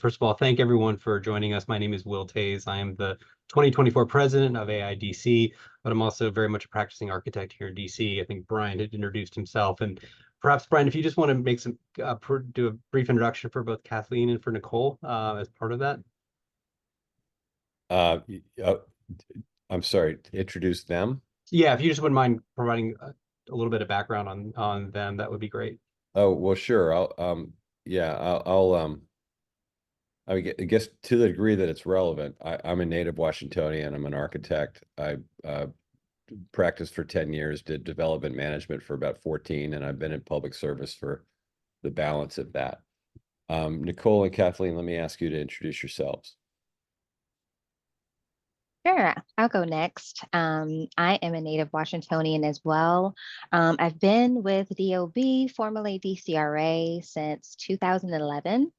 first of all, thank everyone for joining us. My name is Will Tays. I am the 2024 president of AIDC, but I'm also very much a practicing architect here in DC. I think Brian had introduced himself. And perhaps, Brian, if you just want to make some, do a brief introduction for both Kathleen and for Nicole as part of that. Uh, uh, I'm sorry, introduce them? Yeah, if you just wouldn't mind providing a little bit of background on them, that would be great. Oh, well, sure. Yeah, I guess to the degree that it's relevant, I'm a native Washingtonian. I'm an architect. I practiced for 10 years, did development management for about 14, and I've been in public service for the balance of that. Nicole and Kathleen, let me ask you to introduce yourselves. Sure, I'll go next. I am a native Washingtonian as well. I've been with DOB, formerly DCRA, since 2011,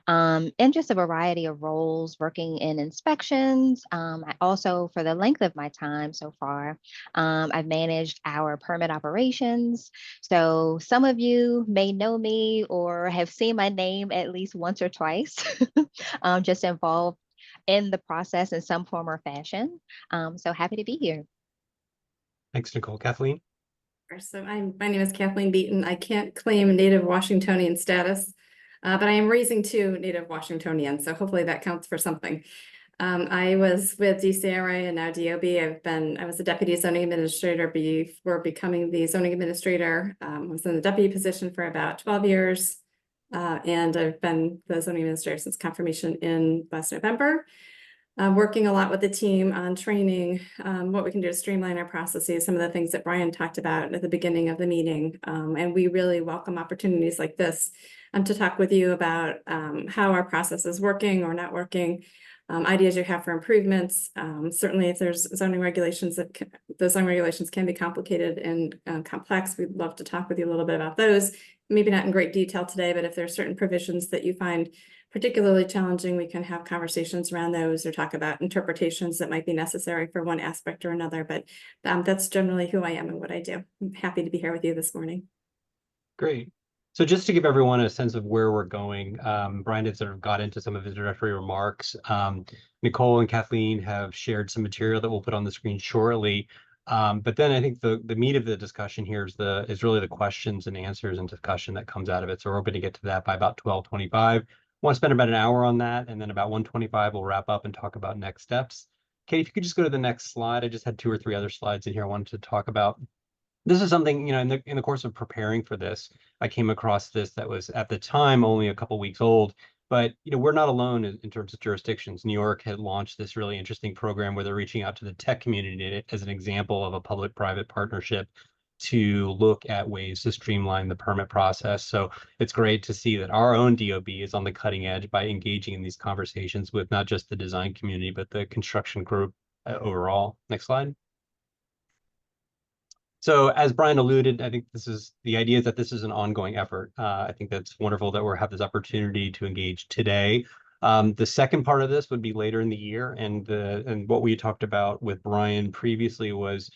in just a variety of roles, working in inspections. I also, for the length of my time so far, I've managed our permit operations. So some of you may know me or have seen my name at least once or twice, just involved in the process in some form or fashion. So happy to be here. Thanks, Nicole. Kathleen? So my name is Kathleen Beaton. I can't claim native Washingtonian status, but I am raising two native Washingtonians, so hopefully that counts for something. I was with DCRA and now DOB. I was the deputy zoning administrator before becoming the zoning administrator. I was in the deputy position for about 12 years. And I've been the zoning administrator since confirmation in last November. Working a lot with the team on training, what we can do to streamline our processes, some of the things that Brian talked about at the beginning of the meeting. And we really welcome opportunities like this to talk with you about how our process is working or not working, ideas you have for improvements. Certainly if there's zoning regulations the zoning regulations can be complicated and complex, we'd love to talk with you a little bit about those. Maybe not in great detail today, but if there are certain provisions that you find particularly challenging, we can have conversations around those or talk about interpretations that might be necessary for one aspect or another. But that's generally who I am and what I do. I'm happy to be here with you this morning. Great. So just to give everyone a sense of where we're going, Brian had sort of got into some of his introductory remarks. Nicole and Kathleen have shared some material that we'll put on the screen shortly. But then I think the meat of the discussion here is really the questions and answers and discussion that comes out of it. So we're going to get to that by about 12:25. Want to spend about an hour on that, and then about 1:25 we'll wrap up and talk about next steps. Kate, if you could just go to the next slide. I just had 2 or 3 other slides in here I wanted to talk about. This is something, in the course of preparing for this, I came across this that was at the time only a couple weeks old. But we're not alone in terms of jurisdictions. New York had launched this really interesting program where they're reaching out to the tech community as an example of a public-private partnership to look at ways to streamline the permit process. So it's great to see that our own DOB is on the cutting edge by engaging in these conversations with not just the design community, but the construction group overall. Next slide. So as Brian alluded, I think the idea is that this is an ongoing effort. I think that's wonderful that we have this opportunity to engage today. The second part of this would be later in the year, and what we talked about with Brian previously was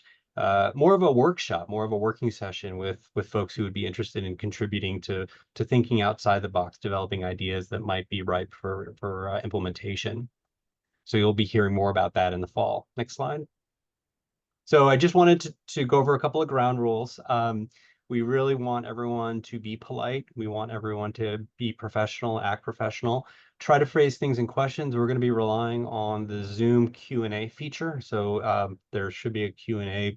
more of a workshop, more of a working session with folks who would be interested in contributing to thinking outside the box, developing ideas that might be ripe for implementation. So you'll be hearing more about that in the fall. Next slide. So I just wanted to go over a couple of ground rules. We really want everyone to be polite. We want everyone to be professional, act professional. Try to phrase things in questions. We're going to be relying on the Zoom Q&A feature. So there should be a Q&A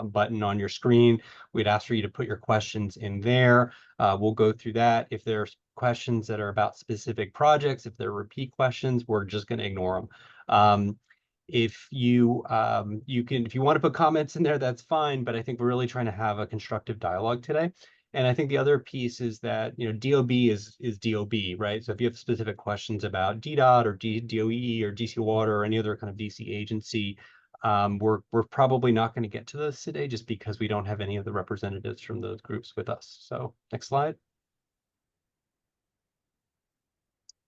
button on your screen. We'd ask for you to put your questions in there. We'll go through that. If there's questions that are about specific projects, if they're repeat questions, we're just going to ignore them. If you want to put comments in there, that's fine. But I think we're really trying to have a constructive dialogue today. And I think the other piece is that DOB is DOB, right? So if you have specific questions about DDOT or DOE or DC Water or any other kind of DC agency, we're probably not going to get to those today just because we don't have any of the representatives from those groups with us. So next slide.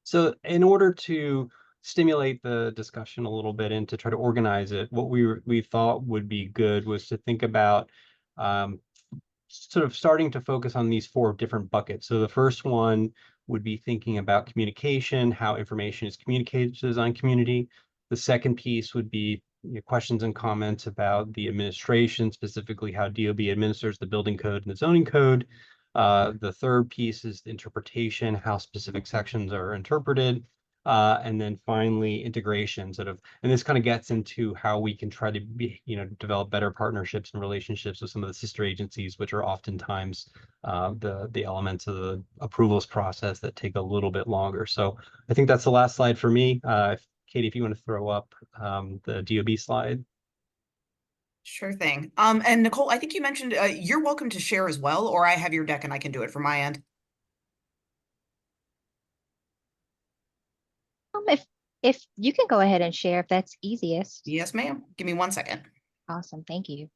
So in order to stimulate the discussion a little bit and to try to organize it, what we thought would be good was to think about sort of starting to focus on these 4 different buckets. So the first one would be thinking about communication, how information is communicated to the design community. The second piece would be questions and comments about the administration, specifically how DOB administers the building code and the zoning code. The third piece is the interpretation, how specific sections are interpreted. And then finally, integration and this kind of gets into how we can try to develop better partnerships and relationships with some of the sister agencies, which are oftentimes the elements of the approvals process that take a little bit longer. So I think that's the last slide for me. Katie, if you want to throw up the DOB slide. Sure thing. And Nicole, I think you mentioned you're welcome to share as well, or I have your deck and I can do it from my end. If you can go ahead and share, if that's easiest. Yes, ma'am. Give me 1 second. Awesome, thank you.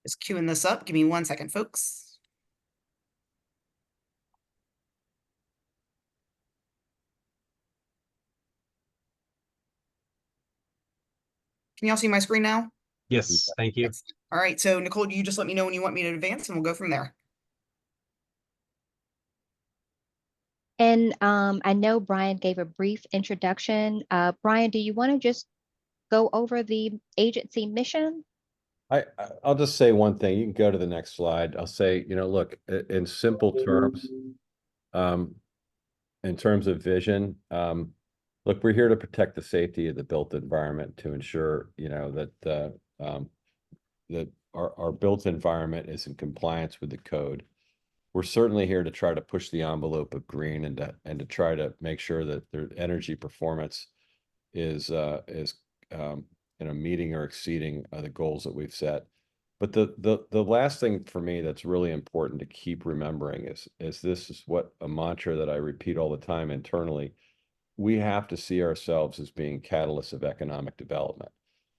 Just queuing this up. Give me 1 second, folks. Can y'all see my screen now? Yes, thank you. All right, so Nicole, you just let me know when you want me to advance and we'll go from there. And I know Brian gave a brief introduction. Brian, do you want to just go over the agency mission? I'll just say one thing. You can go to the next slide. I'll say, look, in simple terms, in terms of vision, look, we're here to protect the safety of the built environment to ensure, that that our built environment is in compliance with the code. We're certainly here to try to push the envelope of green and to try to make sure that their energy performance is meeting or exceeding the goals that we've set. But the last thing for me that's really important to keep remembering is this is what a mantra that I repeat all the time internally. We have to see ourselves as being catalysts of economic development.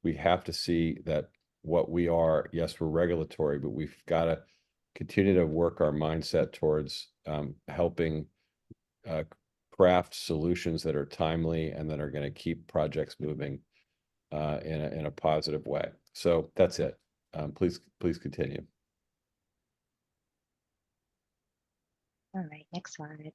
We have to see that what we are, yes, we're regulatory, but we've got to continue to work our mindset towards helping craft solutions that are timely and that are going to keep projects moving in a positive way. So that's it. Please continue. All right, next slide.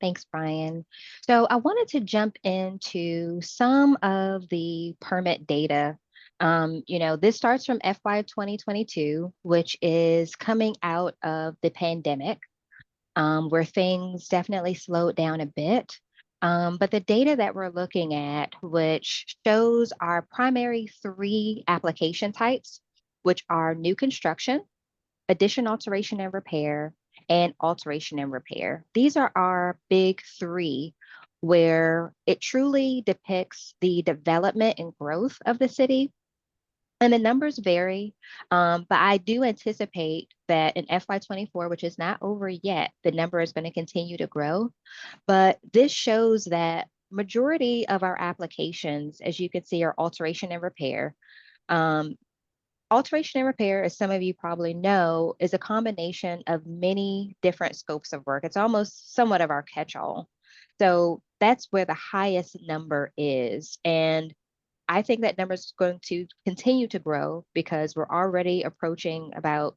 Thanks, Brian. So I wanted to jump into some of the permit data. This starts from FY 2022, which is coming out of the pandemic, where things definitely slowed down a bit. But the data that we're looking at, which shows our primary 3 application types, which are new construction, addition, alteration, and repair, and alteration and repair. These are our big 3, where it truly depicts the development and growth of the city. And the numbers vary, but I do anticipate that in FY24, which is not over yet, the number is going to continue to grow. But this shows that majority of our applications, as you can see, are alteration and repair. Alteration and repair, as some of you probably know, is a combination of many different scopes of work. It's almost somewhat of our catch-all. So that's where the highest number is. And I think that number is going to continue to grow because we're already approaching about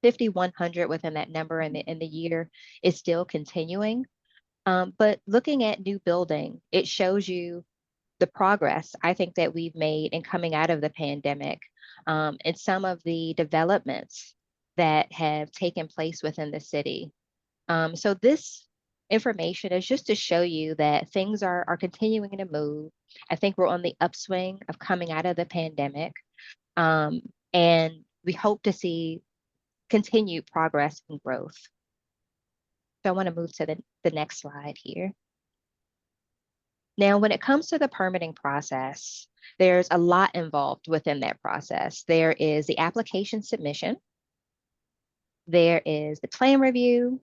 5,100 within that number, and the year is still continuing. But looking at new building, it shows you the progress I think that we've made in coming out of the pandemic, and some of the developments that have taken place within the city. So this information is just to show you that things are continuing to move. I think we're on the upswing of coming out of the pandemic, and we hope to see continued progress and growth. So I want to move to the next slide here. Now, when it comes to the permitting process, there's a lot involved within that process. There is the application submission. There is the plan review.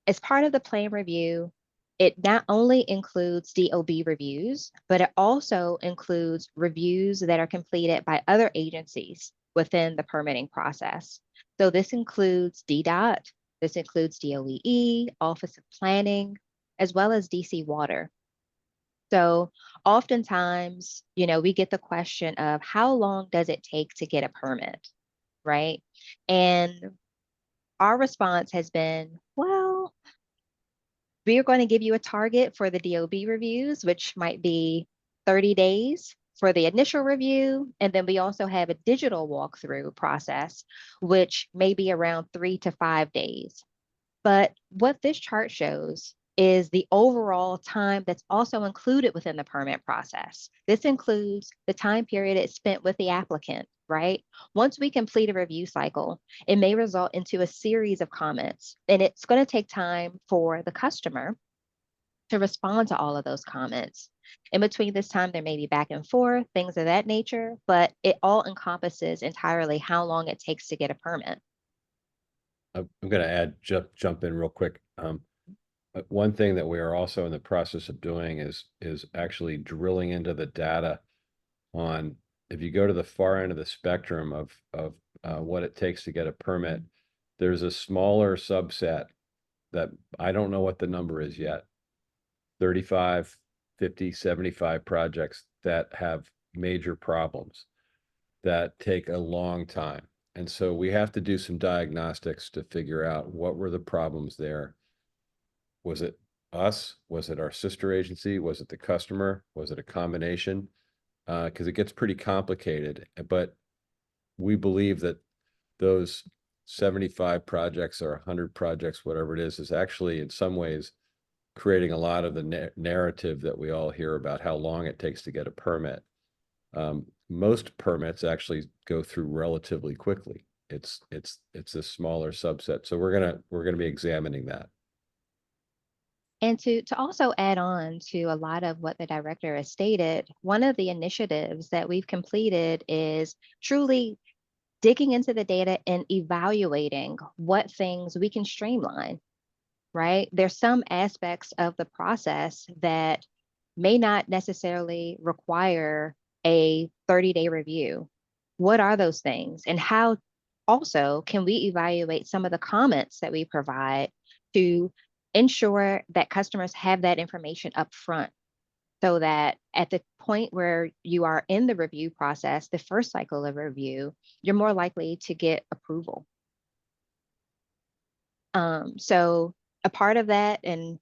As part of the plan review, it not only includes DOB reviews, but it also includes reviews that are completed by other agencies within the permitting process. So this includes DDOT, this includes DOEE, Office of Planning, as well as DC Water. So oftentimes, we get the question of how long does it take to get a permit, right? And our response has been, well, we are going to give you a target for the DOB reviews, which might be 30 days for the initial review. And then we also have a digital walkthrough process, which may be around 3 to 5 days. But what this chart shows is the overall time that's also included within the permit process. This includes the time period it's spent with the applicant, right? Once we complete a review cycle, it may result into a series of comments, and it's going to take time for the customer to respond to all of those comments. In between this time, there may be back and forth, things of that nature, but it all encompasses entirely how long it takes to get a permit. I'm going to add, jump in real quick. One thing that we are also in the process of doing is actually drilling into the data on, if you go to the far end of the spectrum of what it takes to get a permit, there's a smaller subset that I don't know what the number is yet, 35, 50, 75 projects that have major problems that take a long time. And so we have to do some diagnostics to figure out what were the problems there. Was it us? Was it our sister agency? Was it the customer? Was it a combination? Because it gets pretty complicated. But we believe that those 75 projects or 100 projects, whatever it is actually in some ways creating a lot of the narrative that we all hear about how long it takes to get a permit. Most permits actually go through relatively quickly. It's a smaller subset. So we're gonna be examining that. And to also add on to a lot of what the director has stated, one of the initiatives that we've completed is truly digging into the data and evaluating what things we can streamline, right? There's some aspects of the process that may not necessarily require a 30-day review. What are those things? And how also can we evaluate some of the comments that we provide to ensure that customers have that information up front, so that at the point where you are in the review process, the first cycle of review, you're more likely to get approval. So a part of that, and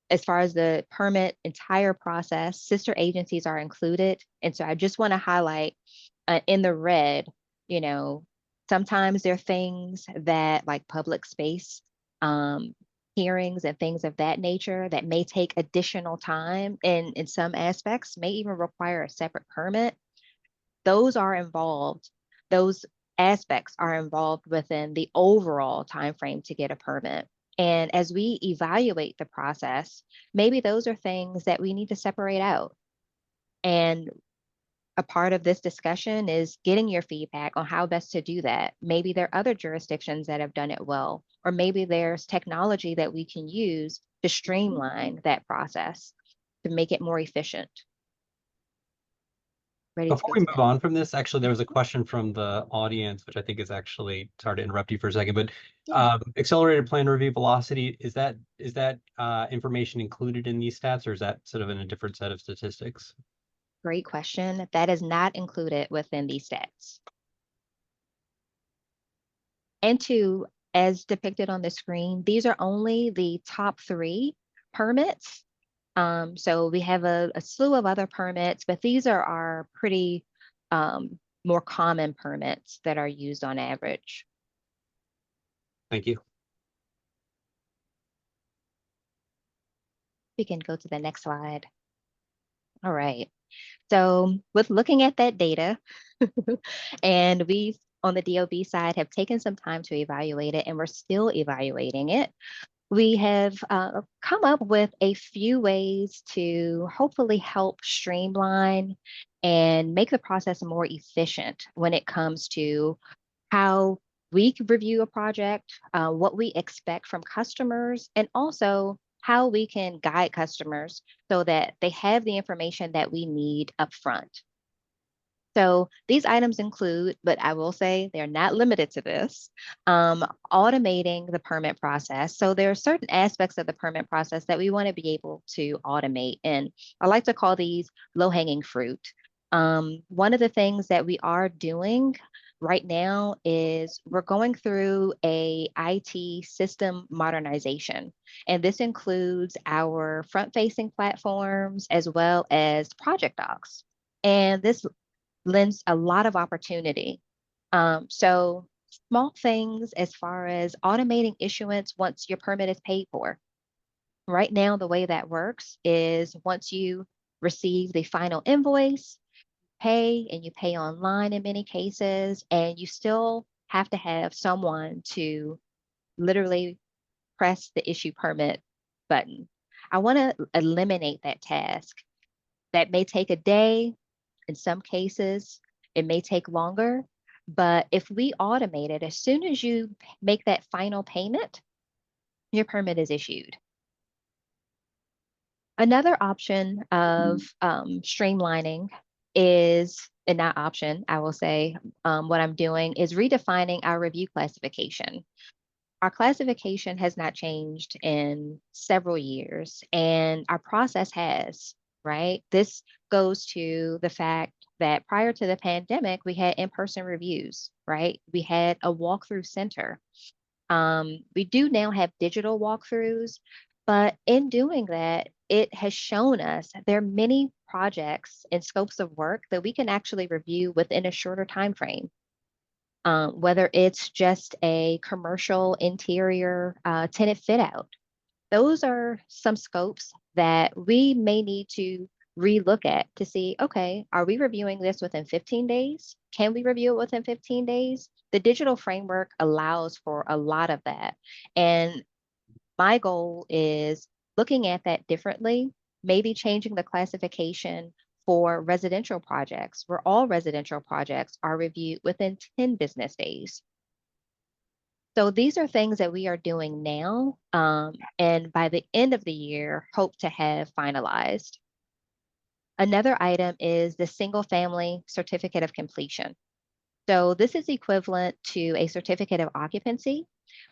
as far as the permit entire process, sister agencies are included. And so I just want to highlight in the red, sometimes there are things that like public space, hearings and things of that nature that may take additional time, and in some aspects may even require a separate permit. Those aspects are involved within the overall timeframe to get a permit. And as we evaluate the process, maybe those are things that we need to separate out. And a part of this discussion is getting your feedback on how best to do that. Maybe there are other jurisdictions that have done it well, or maybe there's technology that we can use to streamline that process to make it more efficient. Before we move on from this, actually, there was a question from the audience, which I think is actually, sorry to interrupt you for a second, but accelerated plan review velocity, is that information included in these stats, or is that sort of in a different set of statistics? Great question. That is not included within these stats. And two, as depicted on the screen, these are only the top 3 permits. So we have a slew of other permits, but these are our pretty more common permits that are used on average. Thank you. We can go to the next slide. All right. So with looking at that data, and we on the DOB side have taken some time to evaluate it, and we're still evaluating it. We have come up with a few ways to hopefully help streamline and make the process more efficient when it comes to how we review a project, what we expect from customers, and also how we can guide customers so that they have the information that we need up front. So these items include, but I will say they're not limited to this, automating the permit process. So there are certain aspects of the permit process that we want to be able to automate. And I like to call these low-hanging fruit. One of the things that we are doing right now is we're going through a IT system modernization. And this includes our front-facing platforms as well as project docs. And this lends a lot of opportunity. So small things as far as automating issuance once your permit is paid for. Right now, the way that works is once you receive the final invoice, pay, and you pay online in many cases, and you still have to have someone to literally press the issue permit button. I want to eliminate that task. That may take a day. In some cases, it may take longer, but if we automate it, as soon as you make that final payment, your permit is issued. Another option of streamlining is, and not option, I will say, what I'm doing is redefining our review classification. Our classification has not changed in several years, and our process has, right? This goes to the fact that prior to the pandemic, we had in-person reviews, right? We had a walkthrough center. We do now have digital walkthroughs, but in doing that, it has shown us there are many projects and scopes of work that we can actually review within a shorter time frame. Whether it's just a commercial interior tenant fit out. Those are some scopes that we may need to relook at to see, okay, are we reviewing this within 15 days? Can we review it within 15 days? The digital framework allows for a lot of that. And my goal is looking at that differently, maybe changing the classification for residential projects, where all residential projects are reviewed within 10 business days. So these are things that we are doing now, and by the end of the year, hope to have finalized. Another item is the single family certificate of completion. So this is equivalent to a certificate of occupancy,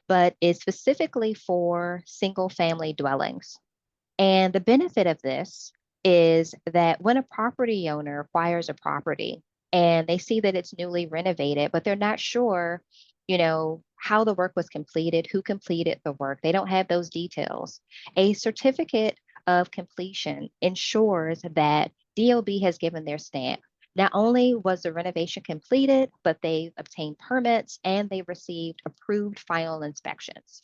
but is specifically for single family dwellings. And the benefit of this is that when a property owner acquires a property and they see that it's newly renovated, but they're not sure, how the work was completed, who completed the work, they don't have those details. A certificate of completion ensures that DOB has given their stamp. Not only was the renovation completed, but they obtained permits and they received approved final inspections.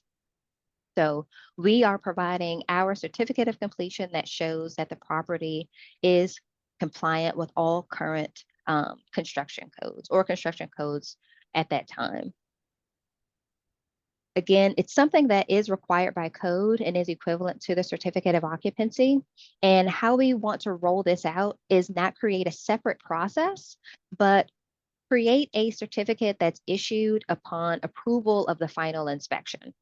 So we are providing our certificate of completion that shows that the property is compliant with all current construction codes or construction codes at that time. Again, it's something that is required by code and is equivalent to the certificate of occupancy. And how we want to roll this out is not create a separate process, but create a certificate that's issued upon approval of the final inspection.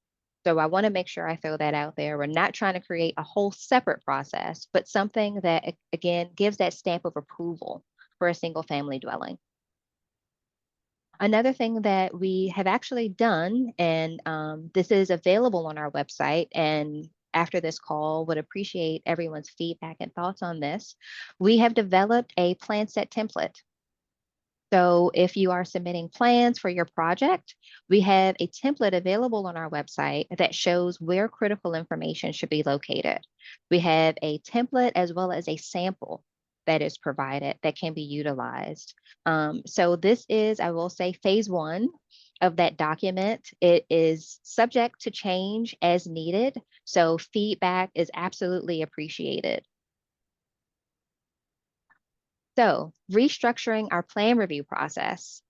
So I want to make sure I throw that out there. We're not trying to create a whole separate process, but something that, again, gives that stamp of approval for a single family dwelling. Another thing that we have actually done, and this is available on our website, and after this call, would appreciate everyone's feedback and thoughts on this. We have developed a plan set template. So if you are submitting plans for your project, we have a template available on our website that shows where critical information should be located. We have a template as well as a sample that is provided that can be utilized. So this is, I will say, phase one of that document. It is subject to change as needed. So feedback is absolutely appreciated. So restructuring our plan review process.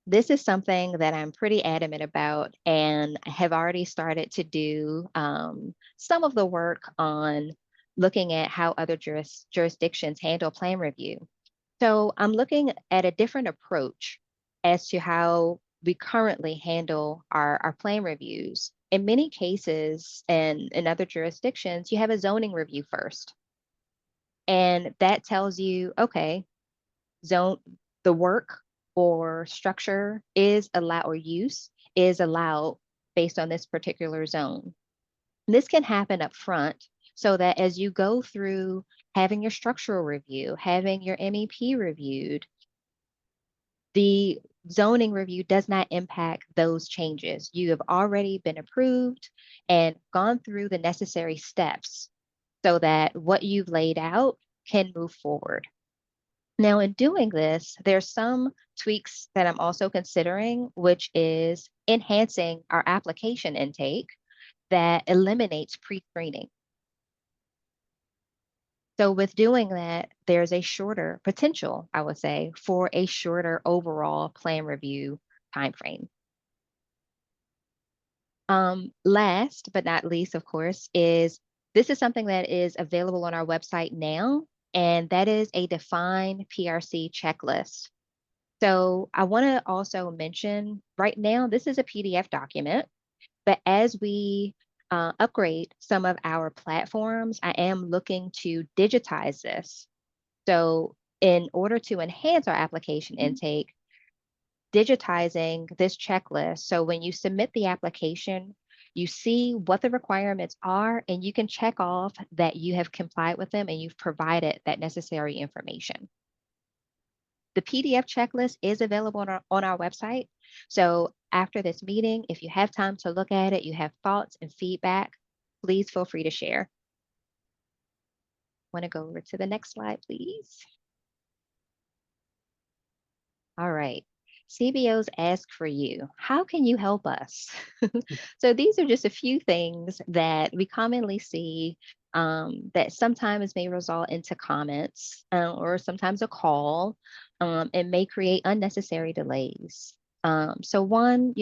This is something that I'm pretty adamant about and have already started to do some of the work on looking at how other jurisdictions handle plan review. So I'm looking at a different approach as to how we currently handle our plan reviews. In many cases and in other jurisdictions, you have a zoning review first. And that tells you, okay, the work or structure is allowed or use is allowed based on this particular zone. This can happen up front so that as you go through having your structural review, having your MEP reviewed, the zoning review does not impact those changes. You have already been approved and gone through the necessary steps so that what you've laid out can move forward. Now, in doing this, there's some tweaks that I'm also considering, which is enhancing our application intake that eliminates pre-screening. So with doing that, there's a shorter potential, I would say, for a shorter overall plan review timeframe. Last but not least, of course, is this is something that is available on our website now, and that is a defined PRC checklist. So I want to also mention right now, this is a PDF document, but as we upgrade some of our platforms, I am looking to digitize this. So in order to enhance our application intake, digitizing this checklist. So when you submit the application, you see what the requirements are, and you can check off that you have complied with them and you've provided that necessary information. The PDF checklist is available on our website. So after this meeting, if you have time to look at it, you have thoughts and feedback, please feel free to share. Want to go over to the next slide, please. All right. CBOs ask for you. How can you help us? So these are just a few things that we commonly see that sometimes may result into comments or sometimes a call and may create unnecessary delays. So one,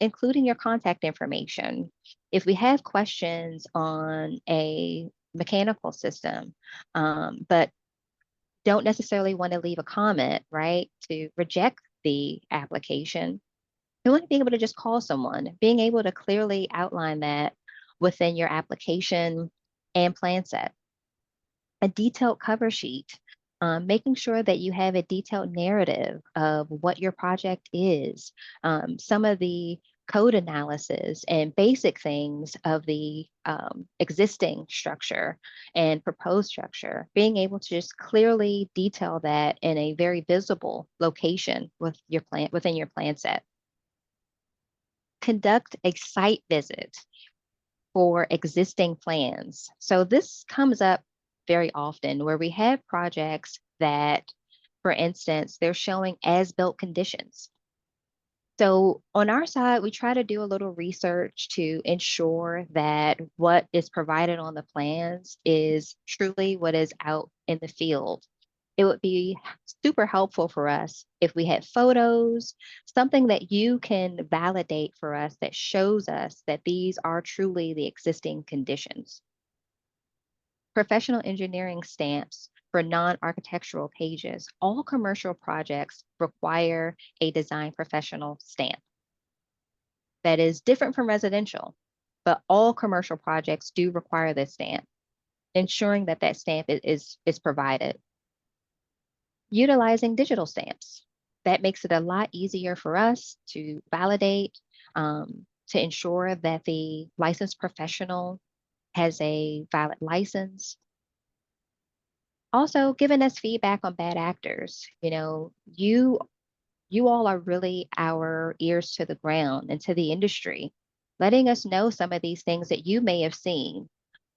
including your contact information. If we have questions on a mechanical system, but don't necessarily want to leave a comment, right, to reject the application, you want to be able to just call someone, being able to clearly outline that within your application and plan set. A detailed cover sheet, making sure that you have a detailed narrative of what your project is, some of the code analysis and basic things of the existing structure and proposed structure, being able to just clearly detail that in a very visible location with your plan within your plan set. Conduct a site visit for existing plans. So this comes up very often where we have projects that, for instance, they're showing as-built conditions. So on our side, we try to do a little research to ensure that what is provided on the plans is truly what is out in the field. It would be super helpful for us if we had photos, something that you can validate for us that shows us that these are truly the existing conditions. Professional engineering stamps for non-architectural pages. All commercial projects require a design professional stamp. That is different from residential, but all commercial projects do require this stamp, ensuring that that stamp is provided. Utilizing digital stamps. That makes it a lot easier for us to validate, to ensure that the licensed professional has a valid license. Also, giving us feedback on bad actors. You all are really our ears to the ground and to the industry, letting us know some of these things that you may have seen.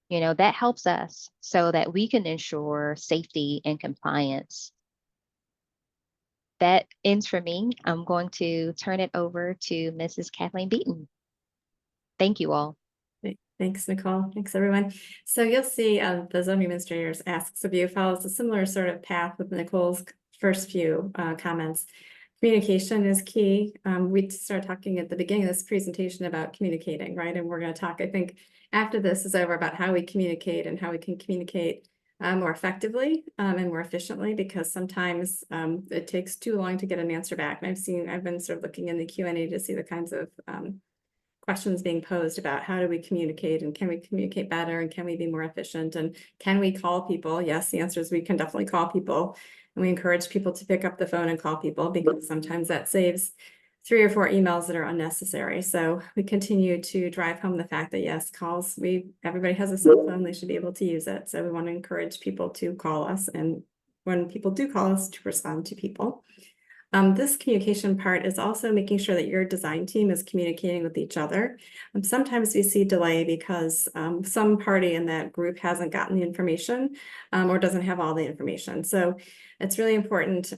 That helps us so that we can ensure safety and compliance. That ends for me. I'm going to turn it over to Mrs. Kathleen Beaton. Thank you all. Thanks, Nicole. Thanks, everyone. So you'll see the zoning administrators asks of you follows a similar sort of path with Nicole's first few comments. Communication is key. We started talking at the beginning of this presentation about communicating, right? And we're going to talk, I think, after this is over about how we communicate and how we can communicate more effectively and more efficiently, because sometimes it takes too long to get an answer back. And I've been sort of looking in the Q&A to see the kinds of questions being posed about how do we communicate and can we communicate better and can we be more efficient and can we call people? Yes, the answer is we can definitely call people. And we encourage people to pick up the phone and call people, because sometimes that saves 3 or 4 emails that are unnecessary. So we continue to drive home the fact that yes, calls, everybody has a cell phone, they should be able to use it. So we want to encourage people to call us, and when people do call us, to respond to people. This communication part is also making sure that your design team is communicating with each other. Sometimes we see delay because some party in that group hasn't gotten the information or doesn't have all the information. So it's really important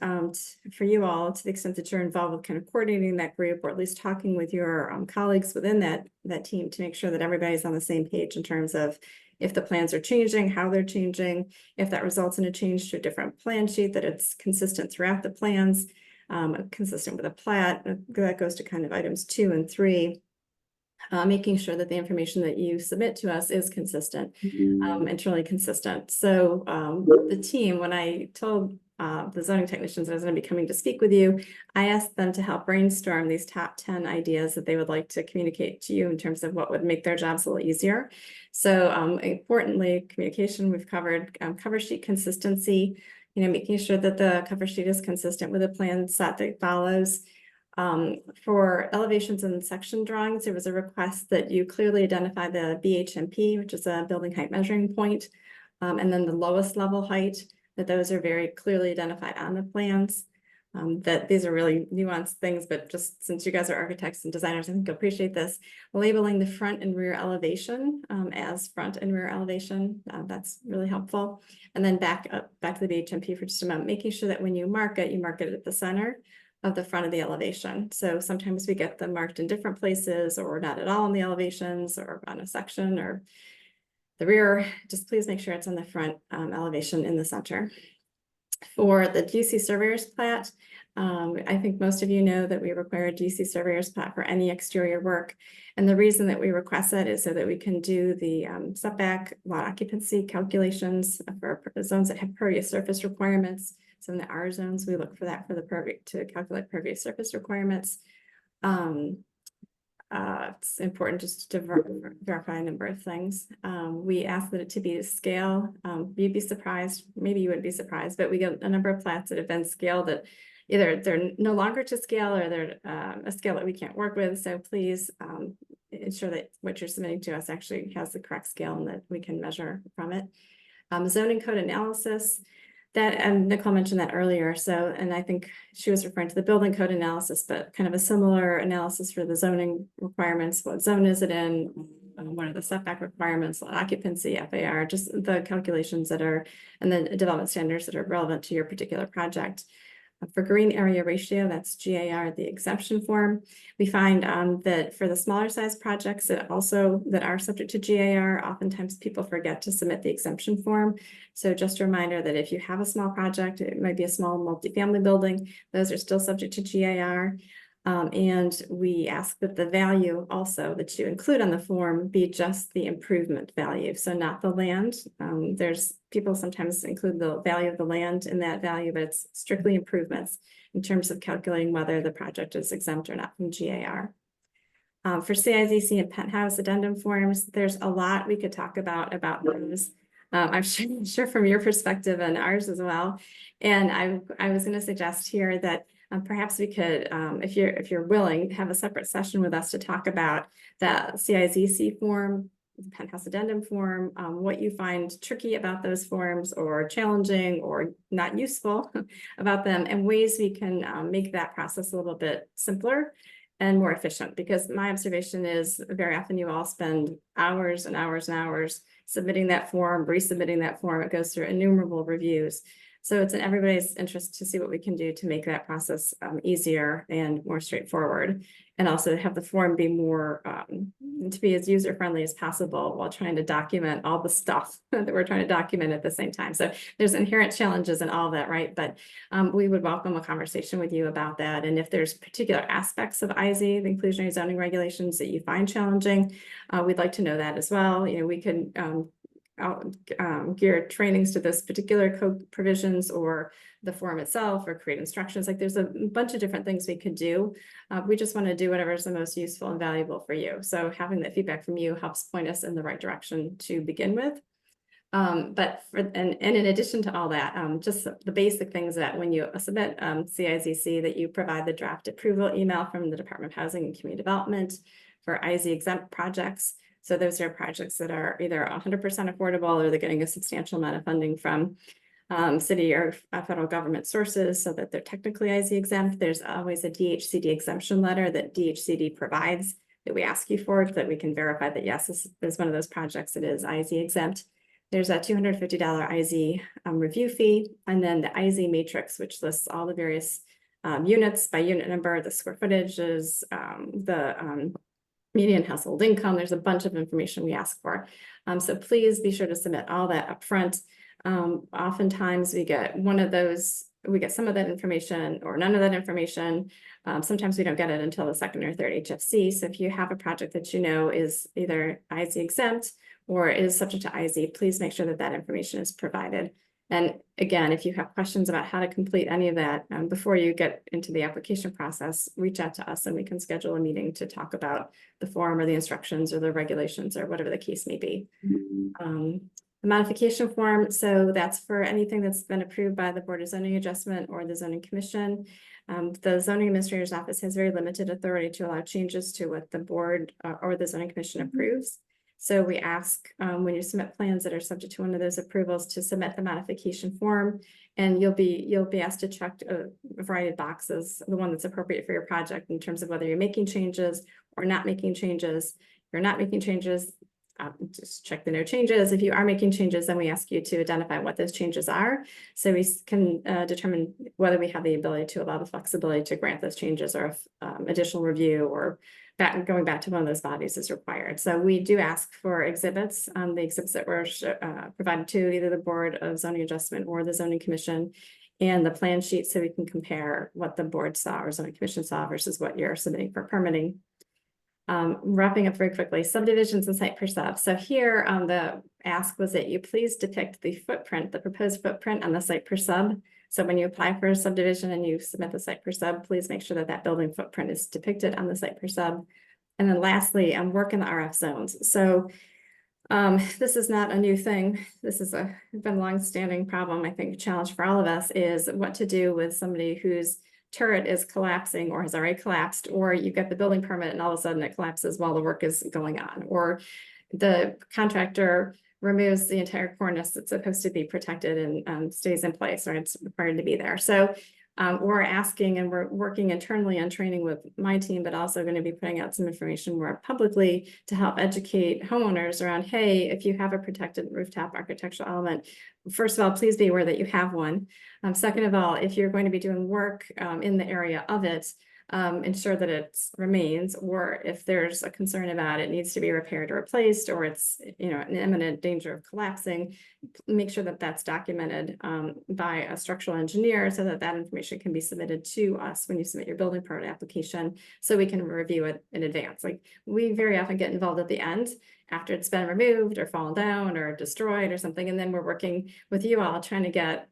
for you all, to the extent that you're involved with kind of coordinating that group, or at least talking with your colleagues within that team, to make sure that everybody's on the same page in terms of if the plans are changing, how they're changing, if that results in a change to a different plan sheet, that it's consistent throughout the plans. Consistent with a plat. That goes to kind of items 2 and 3, making sure that the information that you submit to us is consistent and truly consistent. So the team, when I told the zoning technicians that I was going to be coming to speak with you, I asked them to help brainstorm these top 10 ideas that they would like to communicate to you in terms of what would make their jobs a little easier. So importantly, communication, we've covered cover sheet consistency, making sure that the cover sheet is consistent with the plan set that follows. For elevations and section drawings, there was a request that you clearly identify the BHMP, which is a building height measuring point, and then the lowest level height, that those are very clearly identified on the plans. That these are really nuanced things, but just since you guys are architects and designers, I think you'll appreciate this. Labeling the front and rear elevation as front and rear elevation, that's really helpful. And then back to the BHMP for just a moment, making sure that when you mark it at the center of the front of the elevation. So sometimes we get them marked in different places, or not at all in the elevations, or on a section or the rear. Just please make sure it's on the front elevation in the center. For the GC surveyor's plat, I think most of you know that we require a GC surveyor's plat for any exterior work. And the reason that we request that is so that we can do the setback, lot occupancy calculations for zones that have pervious surface requirements. So in the R zones, we look for that for to calculate pervious surface requirements. It's important just to verify a number of things. We ask that it to be to scale. You'd be surprised, maybe you wouldn't be surprised, but we get a number of plats that have been scaled that either they're no longer to scale, or they're a scale that we can't work with. So please ensure that what you're submitting to us actually has the correct scale and that we can measure from it. Zoning code analysis. That, and Nicole mentioned that earlier. So, and I think she was referring to the building code analysis, but kind of a similar analysis for the zoning requirements. What zone is it in? What are the setback requirements, occupancy, FAR, just the calculations that are, and the development standards that are relevant to your particular project. For green area ratio, that's GAR, the exemption form. We find that for the smaller size projects that are subject to GAR, oftentimes people forget to submit the exemption form. So just a reminder that if you have a small project, it might be a small multifamily building, those are still subject to GAR. And we ask that the value also that you include on the form be just the improvement value, so not the land. There's people sometimes include the value of the land in that value, but it's strictly improvements in terms of calculating whether the project is exempt or not from GAR. For CIZC and penthouse addendum forms, there's a lot we could talk about those. I'm sure from your perspective and ours as well. And I was going to suggest here that perhaps we could, if you're willing, have a separate session with us to talk about that CIZC form, the penthouse addendum form, what you find tricky about those forms, or challenging or not useful about them, and ways we can make that process a little bit simpler and more efficient. Because my observation is very often you all spend hours and hours and hours submitting that form, resubmitting that form. It goes through innumerable reviews. So it's in everybody's interest to see what we can do to make that process easier and more straightforward, and also have the form be more, to be as user-friendly as possible while trying to document all the stuff that we're trying to document at the same time. So there's inherent challenges in all of that, right? But we would welcome a conversation with you about that. And if there's particular aspects of IZ, the inclusionary zoning regulations, that you find challenging, we'd like to know that as well. We can gear trainings to those particular code provisions, or the form itself, or create instructions. Like there's a bunch of different things we could do. We just want to do whatever is the most useful and valuable for you. So having that feedback from you helps point us in the right direction to begin with. But and in addition to all that, just the basic things that when you submit CIZC, that you provide the draft approval email from the Department of Housing and Community Development for IZ exempt projects. So those are projects that are either 100% affordable or they're getting a substantial amount of funding from city or federal government sources so that they're technically IZ exempt. There's always a DHCD exemption letter that DHCD provides that we ask you for so that we can verify that yes, this is one of those projects that is IZ exempt. There's a $250 IZ review fee, and then the IZ matrix, which lists all the various units by unit number, the square footages, the median household income. There's a bunch of information we ask for. So please be sure to submit all that up front. Oftentimes we get some of that information or none of that information. Sometimes we don't get it until the second or third HFC. So if you have a project that you know is either IZ exempt or is subject to IZ, please make sure that that information is provided. And again, if you have questions about how to complete any of that before you get into the application process, reach out to us and we can schedule a meeting to talk about the form or the instructions or the regulations or whatever the case may be. The modification form, so that's for anything that's been approved by the Board of Zoning Adjustment or the Zoning Commission. The Zoning Administrator's Office has very limited authority to allow changes to what the board or the Zoning Commission approves. So we ask when you submit plans that are subject to one of those approvals to submit the modification form, and you'll be asked to check a variety of boxes, the one that's appropriate for your project in terms of whether you're making changes or not making changes. If you're not making changes, just check the no changes. If you are making changes, then we ask you to identify what those changes are so we can determine whether we have the ability to allow the flexibility to grant those changes or if additional review or going back to one of those bodies is required. So we do ask for exhibits, the exhibits that were provided to either the Board of Zoning Adjustment or the Zoning Commission, and the plan sheet so we can compare what the board saw or Zoning Commission saw versus what you're submitting for permitting. Wrapping up very quickly, subdivisions and site per sub. So here the ask was that you please depict the footprint, the proposed footprint on the site per sub. So when you apply for a subdivision and you submit the site per sub, please make sure that that building footprint is depicted on the site per sub. And then lastly, work in the RF zones. So this is not a new thing. This is been a long-standing problem. I think a challenge for all of us is what to do with somebody whose turret is collapsing or has already collapsed, or you get the building permit and all of a sudden it collapses while the work is going on, or the contractor removes the entire cornice that's supposed to be protected and stays in place, or it's required to be there. So we're asking and we're working internally on training with my team, but also going to be putting out some information more publicly to help educate homeowners around, hey, if you have a protected rooftop architectural element, first of all, please be aware that you have one. Second of all, if you're going to be doing work in the area of it, ensure that it remains, or if there's a concern about it needs to be repaired or replaced, or it's in imminent danger of collapsing, make sure that that's documented by a structural engineer so that that information can be submitted to us when you submit your building permit application so we can review it in advance. Like we very often get involved at the end after it's been removed or fallen down or destroyed or something. And then we're working with you all trying to get,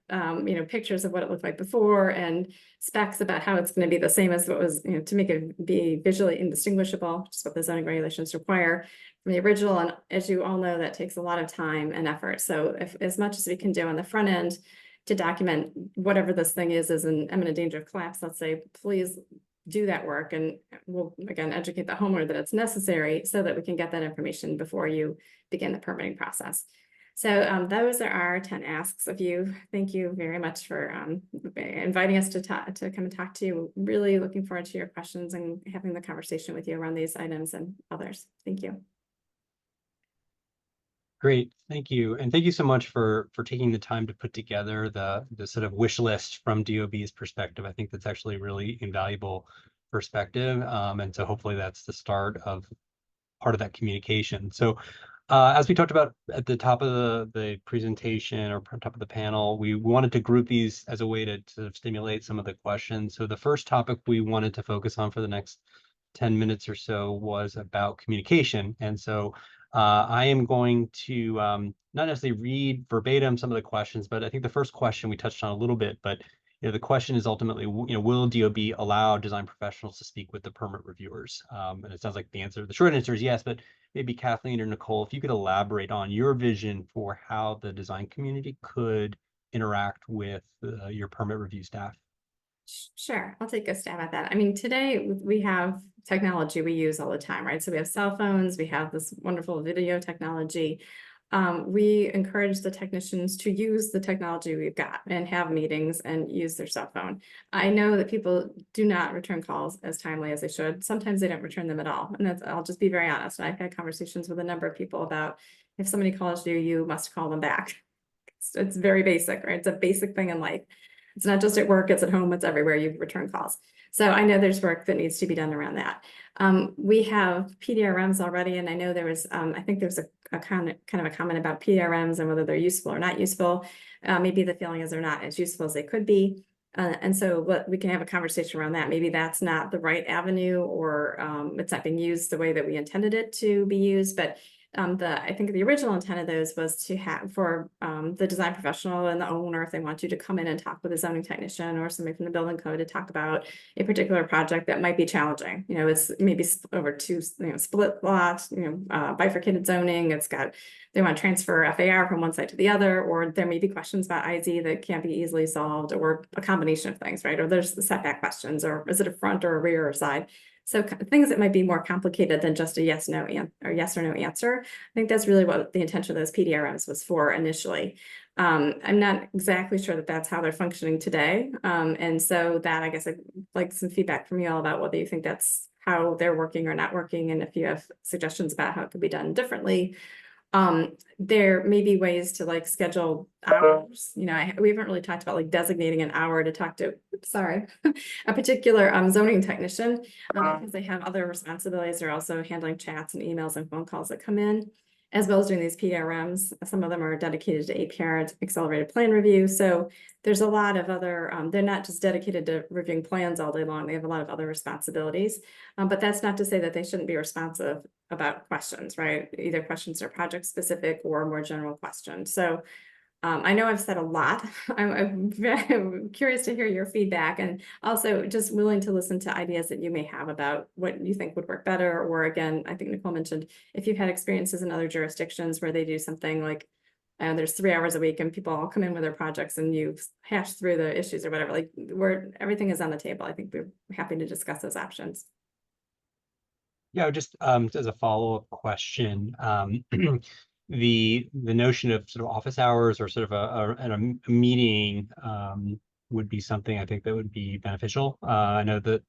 pictures of what it looked like before and specs about how it's going to be the same as what was, to make it be visually indistinguishable, which is what the zoning regulations require from the original. And as you all know, that takes a lot of time and effort. So if as much as we can do on the front end to document whatever this thing is in imminent danger of collapse, let's say, please do that work, and we'll again educate the homeowner that it's necessary so that we can get that information before you begin the permitting process. So those are our 10 asks of you. Thank you very much for inviting us to come and talk to you. Really looking forward to your questions and having the conversation with you around these items and others. Thank you. Great, thank you. And thank you so much for taking the time to put together the sort of wish list from DOB's perspective. I think that's actually a really invaluable perspective. And so hopefully that's the start of part of that communication. So as we talked about at the top of the presentation or top of the panel, we wanted to group these as a way to sort of stimulate some of the questions. So the first topic we wanted to focus on for the next 10 minutes or so was about communication. And so I am going to not necessarily read verbatim some of the questions, but I think the first question we touched on a little bit, but the question is ultimately, will DOB allow design professionals to speak with the permit reviewers? And it sounds like the short answer is yes, but maybe Kathleen or Nicole, if you could elaborate on your vision for how the design community could interact with your permit review staff. Sure, I'll take a stab at that. I mean, today we have technology we use all the time, right? So we have cell phones, we have this wonderful video technology. We encourage the technicians to use the technology we've got and have meetings and use their cell phone. I know that people do not return calls as timely as they should. Sometimes they don't return them at all. And that's, I'll just be very honest. I've had conversations with a number of people about if somebody calls you, you must call them back. It's very basic, right? It's a basic thing in life. It's not just at work, it's at home, it's everywhere. You return calls. So I know there's work that needs to be done around that. We have PDRMs already, and I know there was, I think there's a kind of a comment about PDRMs and whether they're useful or not useful. Maybe the feeling is they're not as useful as they could be. And so we can have a conversation around that. Maybe that's not the right avenue, or it's not being used the way that we intended it to be used. But I think the original intent of those was to have for the design professional and the owner, if they want you to come in and talk with a zoning technician or somebody from the building code to talk about a particular project that might be challenging. You know, it's maybe over two, split lots, bifurcated zoning. They want to transfer FAR from one side to the other, or there may be questions about IZ that can't be easily solved, or a combination of things, right? Or there's the setback questions, or is it a front or a rear or side? So things that might be more complicated than just a yes or no answer. I think that's really what the intention of those PDRMs was for initially. I'm not exactly sure that that's how they're functioning today. And so that, I guess I'd like some feedback from you all about whether you think that's how they're working or not working, and if you have suggestions about how it could be done differently. There may be ways to like schedule hours. We haven't really talked about like designating an hour to talk to, a particular zoning technician, because they have other responsibilities. They're also handling chats and emails and phone calls that come in, as well as doing these PRMs. Some of them are dedicated to APR, accelerated plan review. So there's a lot of other, they're not just dedicated to reviewing plans all day long. They have a lot of other responsibilities, but that's not to say that they shouldn't be responsive about questions, right? Either questions that are project specific or more general questions. So I know I've said a lot. I'm very curious to hear your feedback, and also just willing to listen to ideas that you may have about what you think would work better. Or again, I think Nicole mentioned if you've had experiences in other jurisdictions where they do something like there's 3 hours a week and people all come in with their projects and you hash through the issues or whatever, like where everything is on the table. I think we're happy to discuss those options. Yeah, just as a follow-up question, the notion of sort of office hours or sort of a meeting would be something I think that would be beneficial. I know that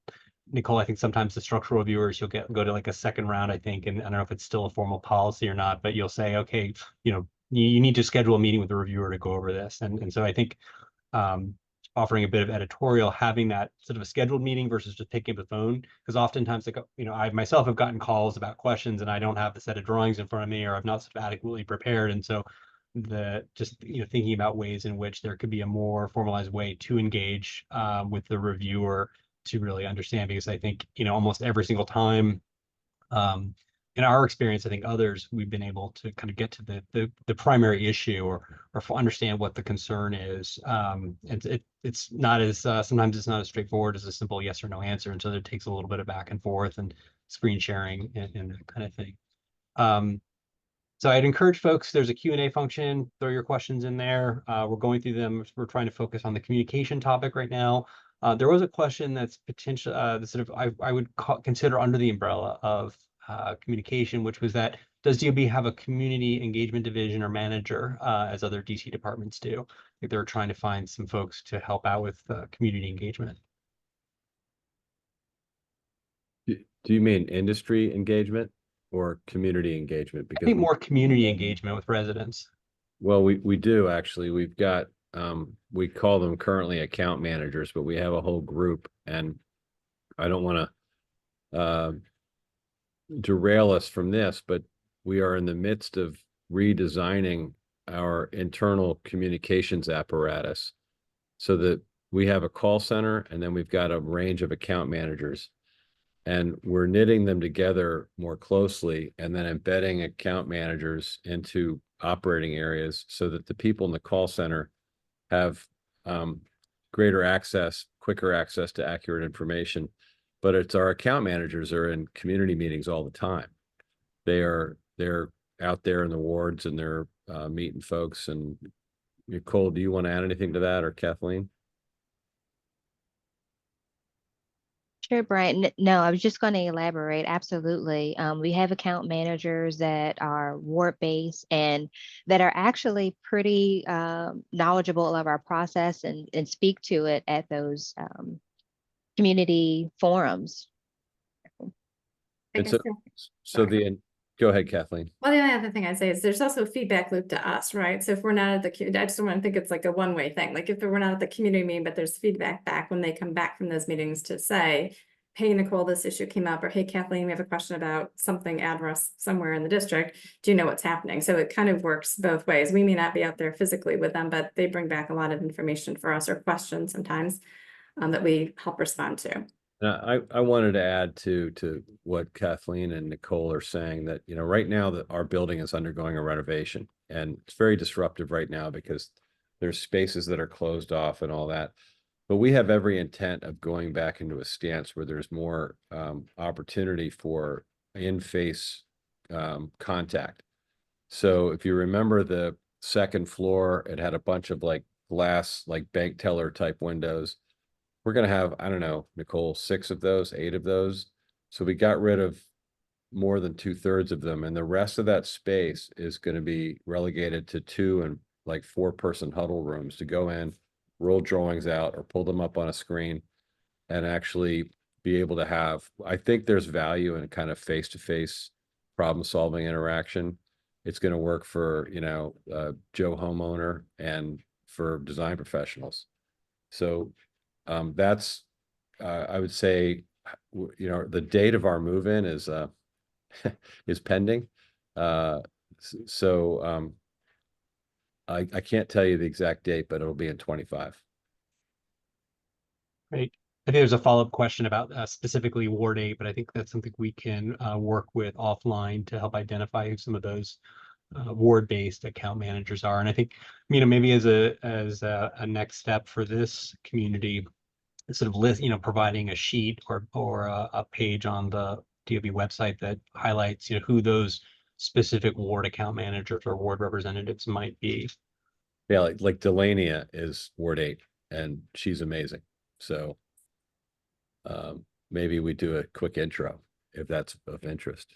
Nicole, I think sometimes the structural reviewers, you'll go to like a second round, I think, and I don't know if it's still a formal policy or not, but you'll say, okay, you need to schedule a meeting with the reviewer to go over this, and so I think offering a bit of editorial, having that sort of a scheduled meeting versus just picking up the phone, because oftentimes, like, I myself have gotten calls about questions and I don't have the set of drawings in front of me, or I've not adequately prepared. And so thinking about ways in which there could be a more formalized way to engage with the reviewer to really understand, because I think, almost every single time, in our experience, I think others, we've been able to kind of get to the primary issue or understand what the concern is. It's not as sometimes it's not as straightforward as a simple yes or no answer, and so it takes a little bit of back and forth and screen sharing and that kind of thing. So I'd encourage folks, there's a Q&A function, throw your questions in there. We're going through them. We're trying to focus on the communication topic right now. There was a question that's potential, sort of I would consider under the umbrella of communication, which was that, does DOB have a community engagement division or manager, as other DC departments do? I think they're trying to find some folks to help out with community engagement. Do you mean industry engagement or community engagement? I think more community engagement with residents. Well, we do actually. We've got we call them currently account managers, but we have a whole group, and I don't want to derail us from this, but we are in the midst of redesigning our internal communications apparatus so that we have a call center, and then we've got a range of account managers, and we're knitting them together more closely and then embedding account managers into operating areas so that the people in the call center have greater access, quicker access to accurate information. But it's our account managers are in community meetings all the time. they're out there in the wards and they're meeting folks. And Nicole, do you want to add anything to that, or Kathleen? Sure, Brian. No, I was just going to elaborate. Absolutely. We have account managers that are ward-based and that are actually pretty knowledgeable of our process and speak to it at those community forums. I And guess so, so. so Sorry. go ahead, Kathleen. Well, the only other thing I'd say is there's also a feedback loop to us, right? So if we're not at the, I just don't want to think it's like a one-way thing. Like if we're not at the community meeting, but there's feedback back when they come back from those meetings to say, hey, Nicole, this issue came up, or hey, Kathleen, we have a question about something address somewhere in the district. Do you know what's happening? So it kind of works both ways. We may not be out there physically with them, but they bring back a lot of information for us or questions sometimes that we help respond to. I wanted to add to what Kathleen and Nicole are saying, that, you know, right now that our building is undergoing a renovation, and it's very disruptive right now because there's spaces that are closed off and all that. But we have every intent of going back into a stance where there's more opportunity for in-face contact. So if you remember the second floor, it had a bunch of like glass, like bank teller type windows. We're going to have, I don't know, Nicole, 6 of those, 8 of those. So we got rid of more than 2/3 of them. And the rest of that space is going to be relegated to 2 and like 4-person huddle rooms to go in, roll drawings out or pull them up on a screen and actually be able to have, I think there's value in kind of face-to-face problem solving interaction. It's going to work for, you know, Joe homeowner and for design professionals. So that's, I would say, you know, the date of our move-in is pending. So I can't tell you the exact date, but it'll be in 25. Great. I think there's a follow-up question about specifically Ward 8, but I think that's something we can work with offline to help identify who some of those ward-based account managers are. And I think, you know, maybe as a next step for this community, sort of list, you know, providing a sheet or a page on the DOB website that highlights, you know, who those specific ward account managers or ward representatives might be. Yeah, like Delania is Ward 8 and she's amazing. So maybe we do a quick intro if that's of interest.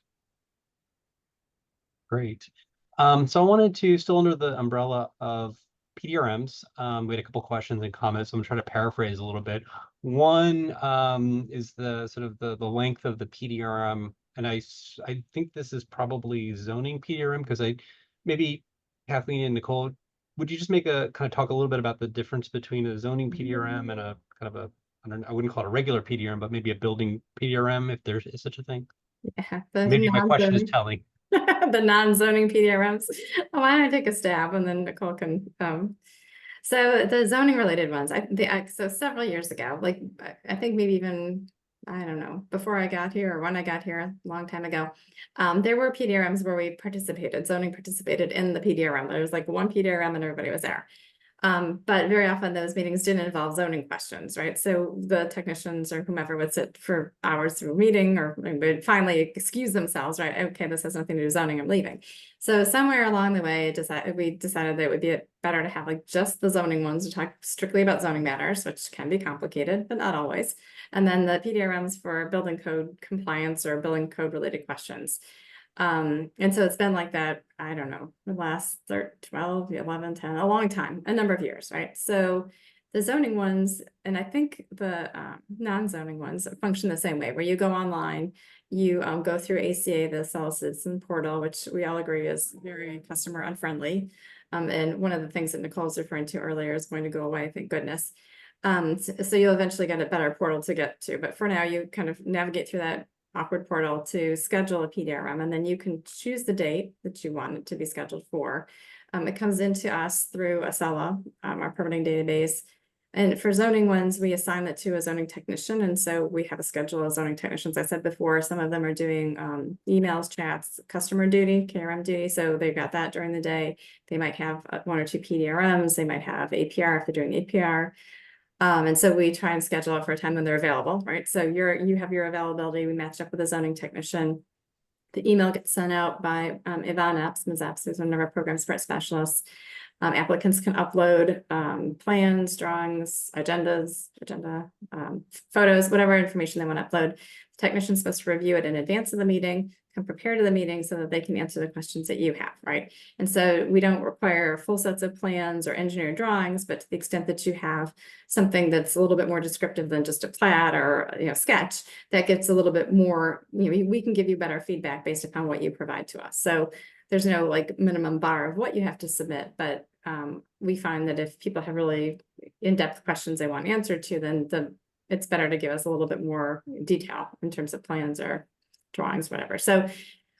Great. So I wanted to, still under the umbrella of PDRMs, we had a couple questions and comments. So I'm trying to paraphrase a little bit. One is the sort of the length of the PDRM, and I think this is probably zoning PDRM, because maybe Kathleen and Nicole, would you just make a kind of talk a little bit about the difference between a zoning PDRM and a kind of a, I wouldn't call it a regular PDRM, but maybe a building PDRM, if there is such a thing. Yeah, Maybe my question is telling. The non-zoning PDRMs. Why don't I take a stab and then Nicole can so the zoning related ones, so several years ago, like I think maybe even, I don't know, before I got here or when I got here a long time ago, there were PDRMs where we zoning participated in the PDRM. There was like one PDRM and everybody was there. But very often those meetings didn't involve zoning questions, right? So the technicians or whomever would sit for hours through a meeting or would finally excuse themselves, right? Okay, this has nothing to do with zoning, I'm leaving. So somewhere along the way, we decided that it would be better to have like just the zoning ones to talk strictly about zoning matters, which can be complicated, but not always. And then the PDRMs for building code compliance or building code related questions. And so it's been like that, I don't know, the last 12, 11, 10, a long time, a number of years, right? So the zoning ones, and I think the non-zoning ones function the same way, where you go online, you go through ACA, the Cell Citizen portal, which we all agree is very customer unfriendly. And one of the things that Nicole's referring to earlier is going to go away, thank goodness. So you'll eventually get a better portal to get to, but for now you kind of navigate through that awkward portal to schedule a PDRM, and then you can choose the date that you want it to be scheduled for. It comes into us through Acela, our permitting database. And for zoning ones, we assign that to a zoning technician. And so we have a schedule of zoning technicians. I said before, some of them are doing emails, chats, customer duty, KRM duty. So they've got that during the day. They might have 1 or 2 PDRMs. They might have APR if they're doing APR. And so we try and schedule it for a time when they're available, right? So you have your availability, we match up with a zoning technician. The email gets sent out by Yvonne Epps. Ms. Epps is one of our program support specialists. Applicants can upload plans, drawings, agenda, photos, whatever information they want to upload. The technician's supposed to review it in advance of the meeting, come prepared to the meeting so that they can answer the questions that you have, right? And so we don't require full sets of plans or engineered drawings, but to the extent that you have something that's a little bit more descriptive than just a plat or sketch, that gets a little bit more, we can give you better feedback based upon what you provide to us. So there's no like minimum bar of what you have to submit, but we find that if people have really in-depth questions they want answered to, then it's better to give us a little bit more detail in terms of plans or drawings, whatever. So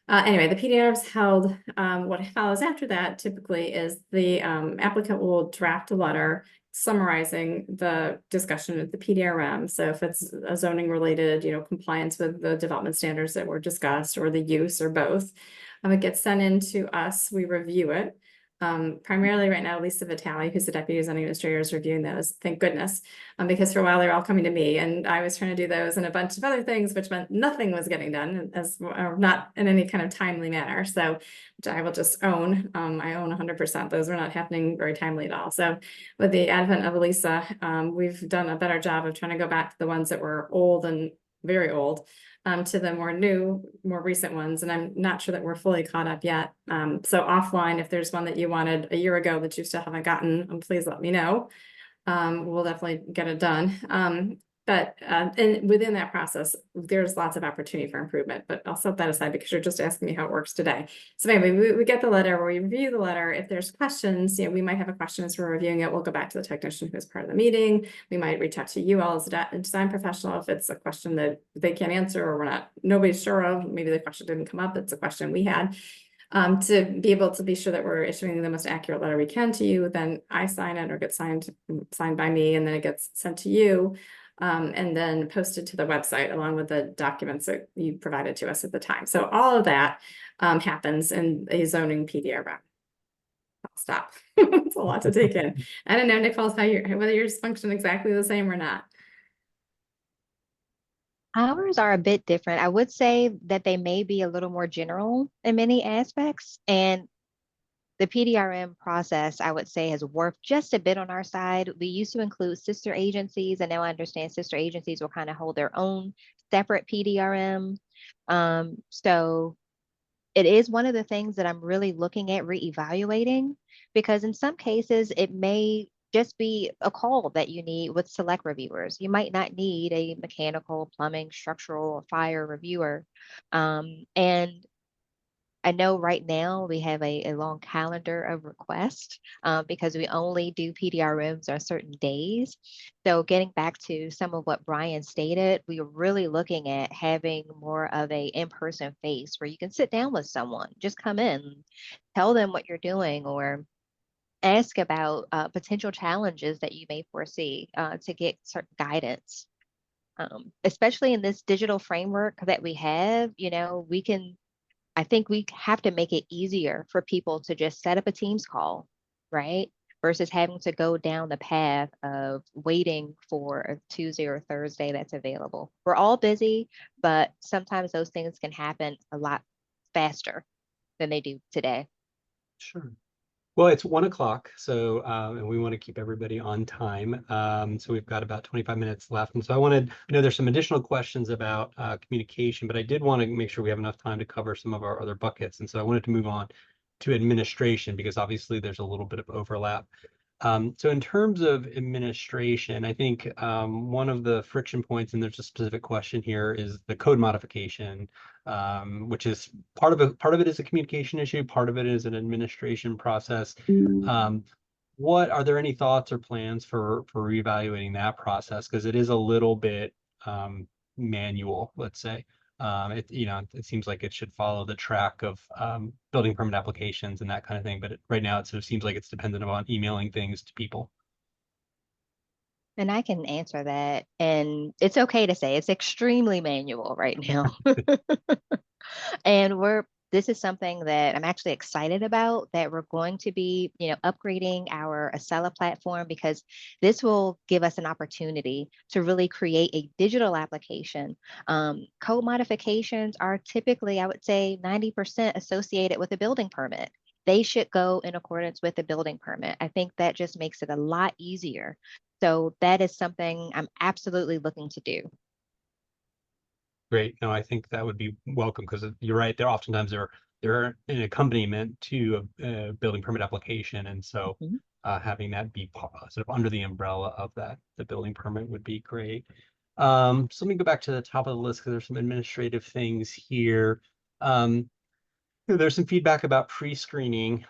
anyway, the PDR is held. What follows after that typically is the applicant will draft a letter summarizing the discussion at the PDRM. So if it's a zoning related, compliance with the development standards that were discussed, or the use, or both, it gets sent in to us. We review it. Primarily right now, Lisa Vitale, who's the deputy zoning administrator, is reviewing those. Thank goodness, because for a while they were all coming to me, and I was trying to do those and a bunch of other things, which meant nothing was getting done, or not in any kind of timely manner. So, which I will just own. I own 100%. Those are not happening very timely at all. So, with the advent of Lisa, we've done a better job of trying to go back to the ones that were old and very old, to the more new, more recent ones. And I'm not sure that we're fully caught up yet. So offline, if there's one that you wanted a year ago that you still haven't gotten, please let me know. We'll definitely get it done. But and within that process, there's lots of opportunity for improvement, but I'll set that aside because you're just asking me how it works today. So anyway, we get the letter, we review the letter. If there's questions, we might have a question as we're reviewing it. We'll go back to the technician who's part of the meeting. We might reach out to you all as a design professional if it's a question that they can't answer, or nobody's sure of. Maybe the question didn't come up. It's a question we had. To be able to be sure that we're issuing the most accurate letter we can to you, then I sign it, or get signed by me, and then it gets sent to you. And then posted to the website along with the documents that you provided to us at the time. So all of that happens in a zoning PDR. I'll stop. It's a lot to take in. I don't know, Nicole, whether yours function exactly the same or not. Ours are a bit different. I would say that they may be a little more general in many aspects, and the PDRM process, I would say, has worked just a bit on our side. We used to include sister agencies, and now I understand sister agencies will kind of hold their own separate PDRM. So it is one of the things that I'm really looking at reevaluating, because in some cases it may just be a call that you need with select reviewers. You might not need a mechanical, plumbing, structural, or fire reviewer. And I know right now we have a long calendar of requests because we only do PDRMs on certain days. So getting back to some of what Brian stated, we are really looking at having more of a in-person face where you can sit down with someone, just come in, tell them what you're doing, or ask about potential challenges that you may foresee to get certain guidance. Especially in this digital framework that we have, I think we have to make it easier for people to just set up a Teams call, right? Versus having to go down the path of waiting for a Tuesday or Thursday that's available. We're all busy, but sometimes those things can happen a lot faster than they do today. Sure. Well, it's 1 o'clock, so and we want to keep everybody on time. So we've got about 25 minutes left. And so I know there's some additional questions about communication, but I did want to make sure we have enough time to cover some of our other buckets. And so I wanted to move on to administration, because obviously there's a little bit of overlap. So in terms of administration, I think one of the friction points, and there's a specific question here, is the code modification, which is part of it is a communication issue, part of it is an administration process. What are there any thoughts or plans for reevaluating that process? Because it is a little bit manual, let's say. It seems like it should follow the track of building permit applications and that kind of thing. But right now it sort of seems like it's dependent on emailing things to people. And I can answer that. And it's okay to say it's extremely manual right now. And this is something that I'm actually excited about, that we're going to be, upgrading our Acela platform, because this will give us an opportunity to really create a digital application. Code modifications are typically, I would say, 90% associated with a building permit. They should go in accordance with the building permit. I think that just makes it a lot easier. So that is something I'm absolutely looking to do. Great. No, I think that would be welcome, because you're right. There oftentimes they're an accompaniment to a building permit application, and so Mhm. having that be sort of under the umbrella of that, the building permit, would be great. So let me go back to the top of the list, because there's some administrative things here. There's some feedback about pre-screening,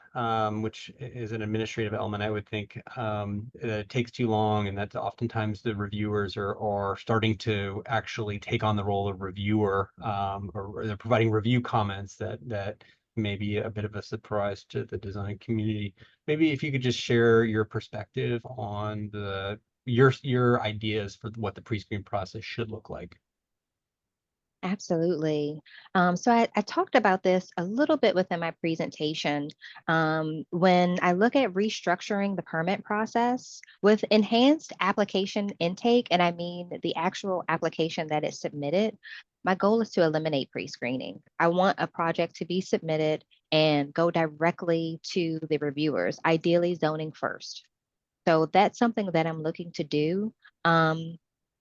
which is an administrative element, I would think. It takes too long, and that oftentimes the reviewers are starting to actually take on the role of reviewer, or they're providing review comments that may be a bit of a surprise to the design community. Maybe if you could just share your perspective on your ideas for what the pre-screen process should look like. Absolutely. So I talked about this a little bit within my presentation. When I look at restructuring the permit process with enhanced application intake, and I mean the actual application that is submitted, my goal is to eliminate pre-screening. I want a project to be submitted and go directly to the reviewers, ideally zoning first. So that's something that I'm looking to do.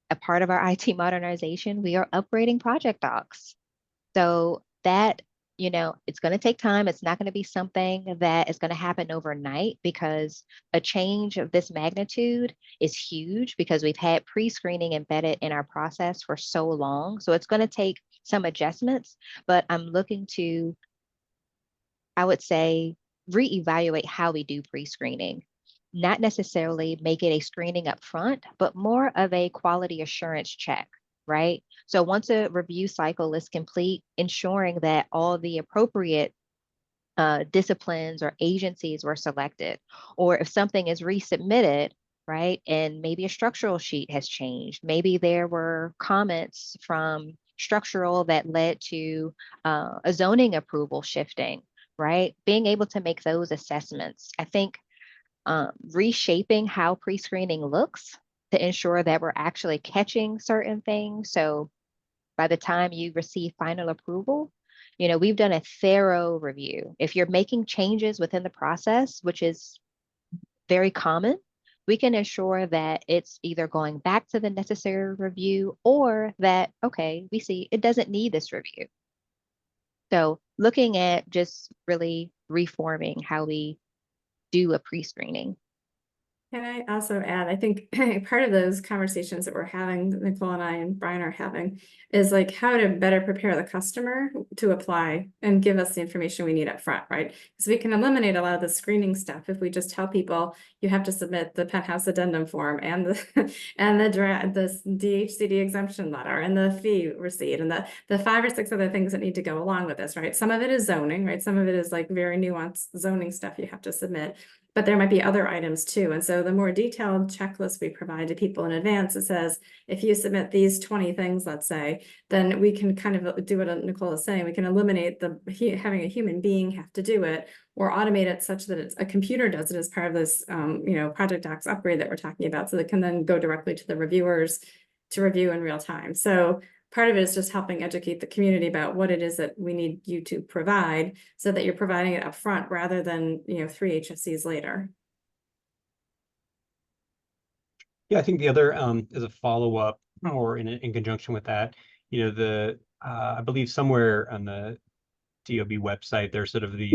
A part of our IT modernization, we are upgrading project docs. So that, it's going to take time. It's not going to be something that is going to happen overnight, because a change of this magnitude is huge, because we've had pre-screening embedded in our process for so long. So it's going to take some adjustments, but I'm looking to, I would say, reevaluate how we do pre-screening. Not necessarily make it a screening up front, but more of a quality assurance check, right? So once a review cycle is complete, ensuring that all the appropriate disciplines or agencies were selected, or if something is resubmitted, right, and maybe a structural sheet has changed, maybe there were comments from structural that led to a zoning approval shifting, right? Being able to make those assessments, I think reshaping how pre-screening looks to ensure that we're actually catching certain things. So by the time you receive final approval, we've done a thorough review. If you're making changes within the process, which is very common, we can ensure that it's either going back to the necessary review, or that, okay, we see it doesn't need this review. So looking at just really reforming how we do a pre-screening. Can I also add, I think part of those conversations that we're having, Nicole and I and Brian are having, is like how to better prepare the customer to apply and give us the information we need up front, right? Because we can eliminate a lot of the screening stuff if we just tell people you have to submit the penthouse addendum form and the DHCD exemption letter and the fee receipt and the 5 or 6 other things that need to go along with this, right? Some of it is zoning, right? Some of it is like very nuanced zoning stuff you have to submit. But there might be other items too. And so the more detailed checklist we provide to people in advance, it says, if you submit these 20 things, let's say, then we can kind of do what Nicole is saying. We can eliminate having a human being have to do it, or automate it such that a computer does it as part of this, project docs upgrade that we're talking about. So that can then go directly to the reviewers to review in real time. So part of it is just helping educate the community about what it is that we need you to provide, so that you're providing it up front rather than, 3 HSCs later. Yeah, I think the other, as a follow-up, or in conjunction with that, I believe somewhere on the DOB website, there's sort of these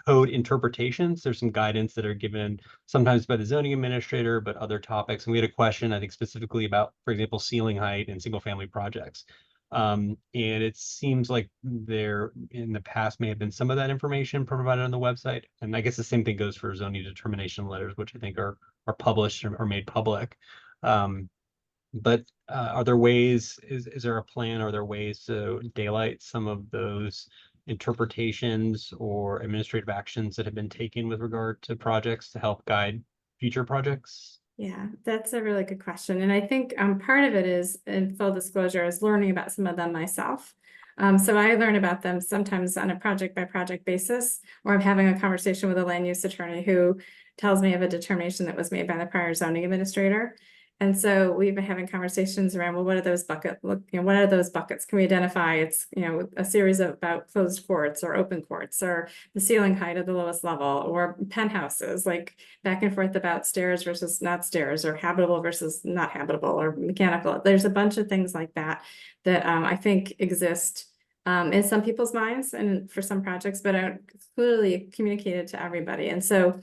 code interpretations. There's some guidance that are given sometimes by the zoning administrator, but other topics. And we had a question, I think, specifically about, for example, ceiling height in single-family projects. And it seems like there in the past may have been some of that information provided on the website. And I guess the same thing goes for zoning determination letters, which I think are published or made public. But are there ways, is there a plan? Are there ways to daylight some of those interpretations or administrative actions that have been taken with regard to projects to help guide future projects? Yeah, that's a really good question. And I think part of it is, in full disclosure, is learning about some of them myself. So I learn about them sometimes on a project by project basis, or I'm having a conversation with a land use attorney who tells me of a determination that was made by the prior zoning administrator. And so we've been having conversations around, well, what are those buckets? Look, what are those buckets? Can we identify it's, a series of about closed courts or open courts, or the ceiling height of the lowest level, or penthouses, like back and forth about stairs versus not stairs, or habitable versus not habitable, or mechanical. There's a bunch of things like that that I think exist in some people's minds and for some projects, but aren't clearly communicated to everybody. And so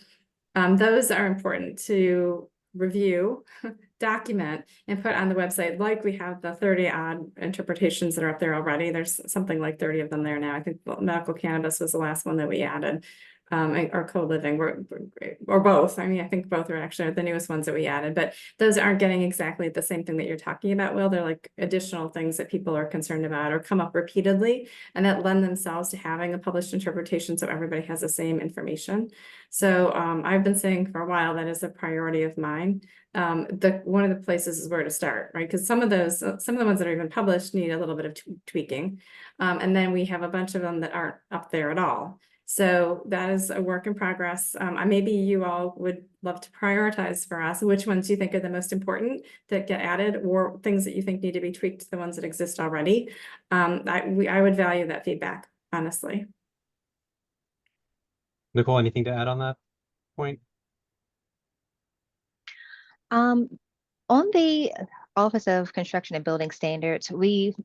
those are important to review, document, and put on the website, like we have the 30 odd interpretations that are up there already. There's something like 30 of them there now. I think medical cannabis was the last one that we added, or co-living, or both. I mean, I think both are actually the newest ones that we added, but those aren't getting exactly the same thing that you're talking about, Will. They're like additional things that people are concerned about or come up repeatedly, and that lend themselves to having a published interpretation so everybody has the same information. So I've been saying for a while that is a priority of mine. One of the places is where to start, right? Because some of the ones that are even published need a little bit of tweaking. And then we have a bunch of them that aren't up there at all. So that is a work in progress. Maybe you all would love to prioritize for us which ones you think are the most important that get added, or things that you think need to be tweaked to the ones that exist already. I would value that feedback, honestly. Nicole, anything to add on that point? On the Office of Construction and Building Standards,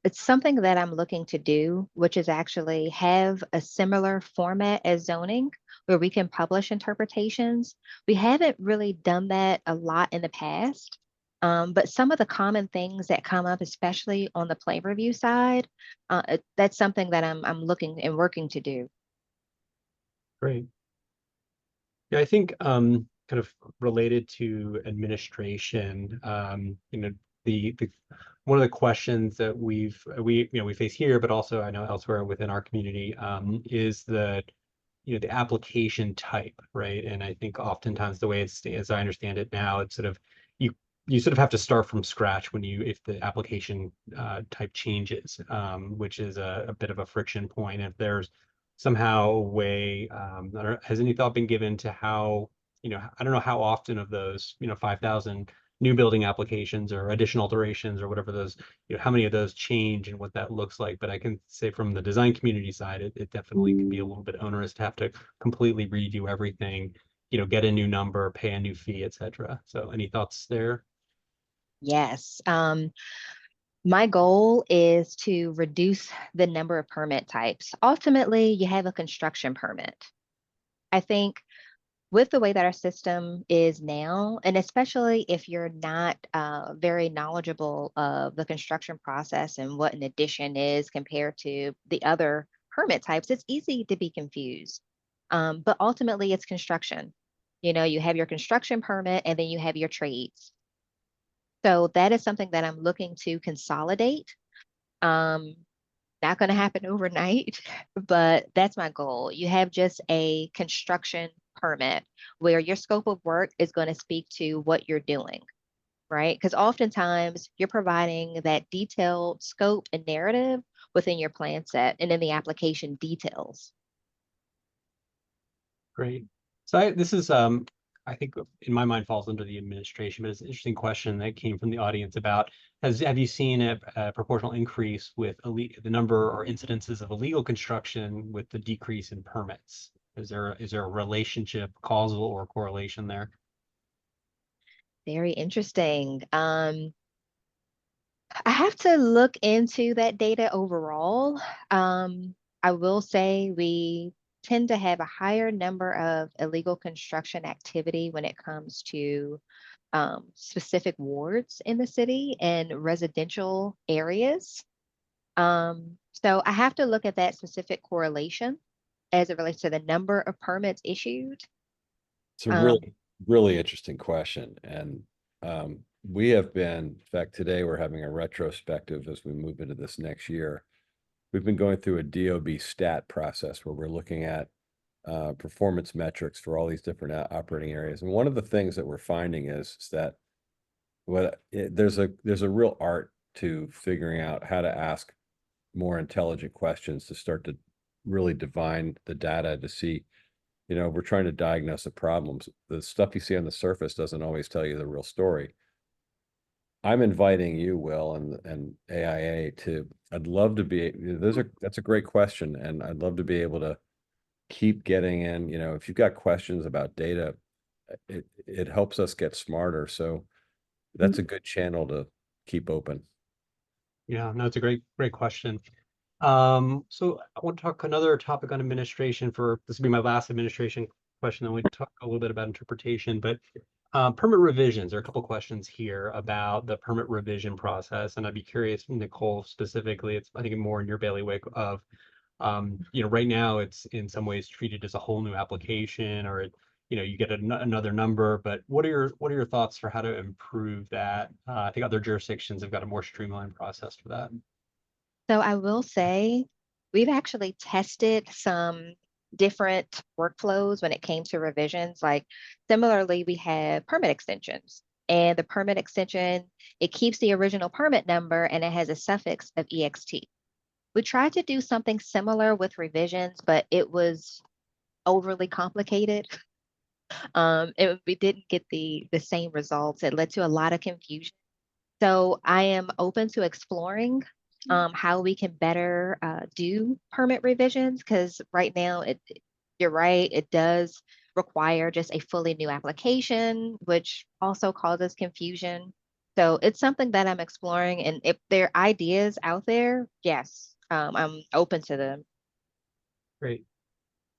it's something that I'm looking to do, which is actually have a similar format as zoning where we can publish interpretations. We haven't really done that a lot in the past, but some of the common things that come up, especially on the plan review side, that's something that I'm looking and working to do. Great. Yeah, I think kind of related to administration, the one of the questions that we face here, but also I know elsewhere within our community, is the application type, right? And I think oftentimes the way it's, as I understand it now, it's sort of you sort of have to start from scratch if the application type changes, which is a bit of a friction point. If there's somehow a way, has any thought been given to how, I don't know how often of those, 5,000 new building applications or additional alterations or whatever those, how many of those change and what that looks like. But I can say from the design community side, it definitely can be a little bit onerous to have to completely redo everything, get a new number, pay a new fee, etc. So any thoughts there? Yes. My goal is to reduce the number of permit types. Ultimately, you have a construction permit. I think with the way that our system is now, and especially if you're not very knowledgeable of the construction process and what an addition is compared to the other permit types, it's easy to be confused. But ultimately, it's construction. You have your construction permit and then you have your trades. So that is something that I'm looking to consolidate. Not going to happen overnight, but that's my goal. You have just a construction permit where your scope of work is going to speak to what you're doing, right? Because oftentimes you're providing that detailed scope and narrative within your plan set and then the application details. Great. So this is, I think in my mind falls under the administration, but it's an interesting question that came from the audience about, have you seen a proportional increase with the number or incidences of illegal construction with the decrease in permits? Is there a relationship, causal or correlation there? Very interesting. I have to look into that data overall. I will say we tend to have a higher number of illegal construction activity when it comes to specific wards in the city and residential areas. So I have to look at that specific correlation as it relates to the number of permits issued. It's a really interesting question. And we have been, in fact, today we're having a retrospective as we move into this next year. We've been going through a DOB stat process where we're looking at performance metrics for all these different operating areas. And one of the things that we're finding is that there's a real art to figuring out how to ask more intelligent questions to start to really divine the data to see, we're trying to diagnose a problem. The stuff you see on the surface doesn't always tell you the real story. I'm inviting you, Will, and AIA I'd love to be, that's a great question. And I'd love to be able to keep getting in, if you've got questions about data, it helps us get smarter. So that's a good channel to keep open. Yeah, no, it's a great question. So I want to talk another topic on administration this will be my last administration question. Then we talk a little bit about interpretation, but permit revisions. There are a couple questions here about the permit revision process, and I'd be curious, Nicole, specifically. It's I think more in your bailiwick of, right now it's in some ways treated as a whole new application, or you get another number. But what are your thoughts for how to improve that? I think other jurisdictions have got a more streamlined process for that. So I will say we've actually tested some different workflows when it came to revisions. Like similarly, we have permit extensions, and the permit extension, it keeps the original permit number and it has a suffix of EXT. We tried to do something similar with revisions, but it was overly complicated. We didn't get the same results. It led to a lot of confusion. So I am open to exploring how we can better do permit revisions, because right now you're right, it does require just a fully new application, which also causes confusion. So it's something that I'm exploring, and if there are ideas out there, yes, I'm open to them. Great.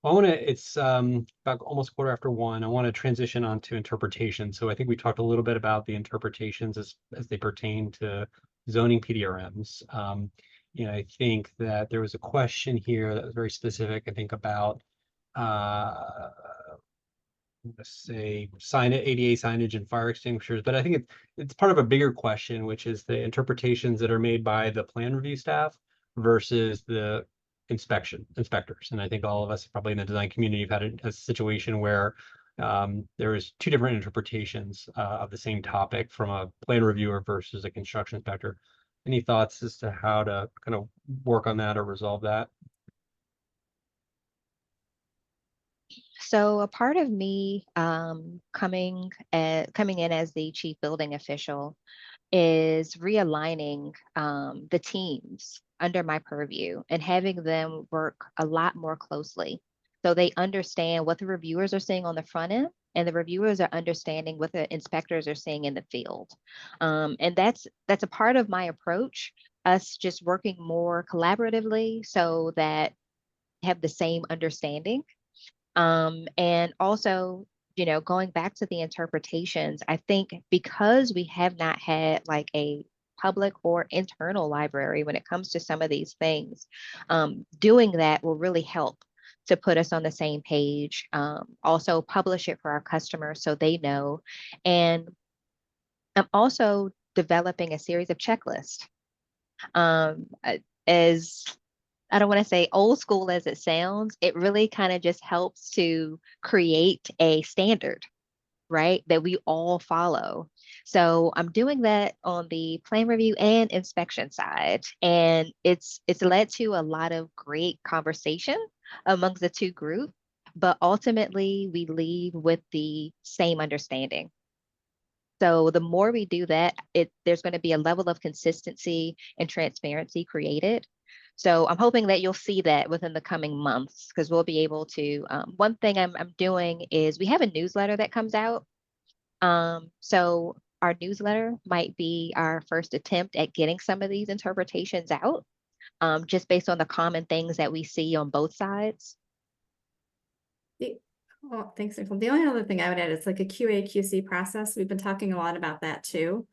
Well, it's about almost 1:15. I want to transition on to interpretation. So I think we talked a little bit about the interpretations as they pertain to zoning PDRMs. I think that there was a question here that was very specific, I think, about let's say ADA signage and fire extinguishers, but I think it's part of a bigger question, which is the interpretations that are made by the plan review staff versus the inspectors. And I think all of us probably in the design community have had a situation where there is two different interpretations of the same topic from a plan reviewer versus a construction inspector. Any thoughts as to how to kind of work on that or resolve that? So a part of me coming in as the chief building official is realigning the teams under my purview and having them work a lot more closely, so they understand what the reviewers are seeing on the front end, and the reviewers are understanding what the inspectors are seeing in the field. And that's a part of my approach, us just working more collaboratively so that have the same understanding. And also, going back to the interpretations, I think because we have not had like a public or internal library when it comes to some of these things, doing that will really help to put us on the same page. Also publish it for our customers so they know. And I'm also developing a series of checklists. As I don't want to say old school as it sounds, it really kind of just helps to create a standard, right, that we all follow. So I'm doing that on the plan review and inspection side, and it's led to a lot of great conversation amongst the two groups, but ultimately we leave with the same understanding. So the more we do that, there's going to be a level of consistency and transparency created. So I'm hoping that you'll see that within the coming months, because we'll be able to, one thing I'm doing is we have a newsletter that comes out. So our newsletter might be our first attempt at getting some of these interpretations out, just based on the common things that we see on both sides. Well, thanks, Nicole. The only other thing I would add is like a QA/QC process. We've been talking a lot about that too.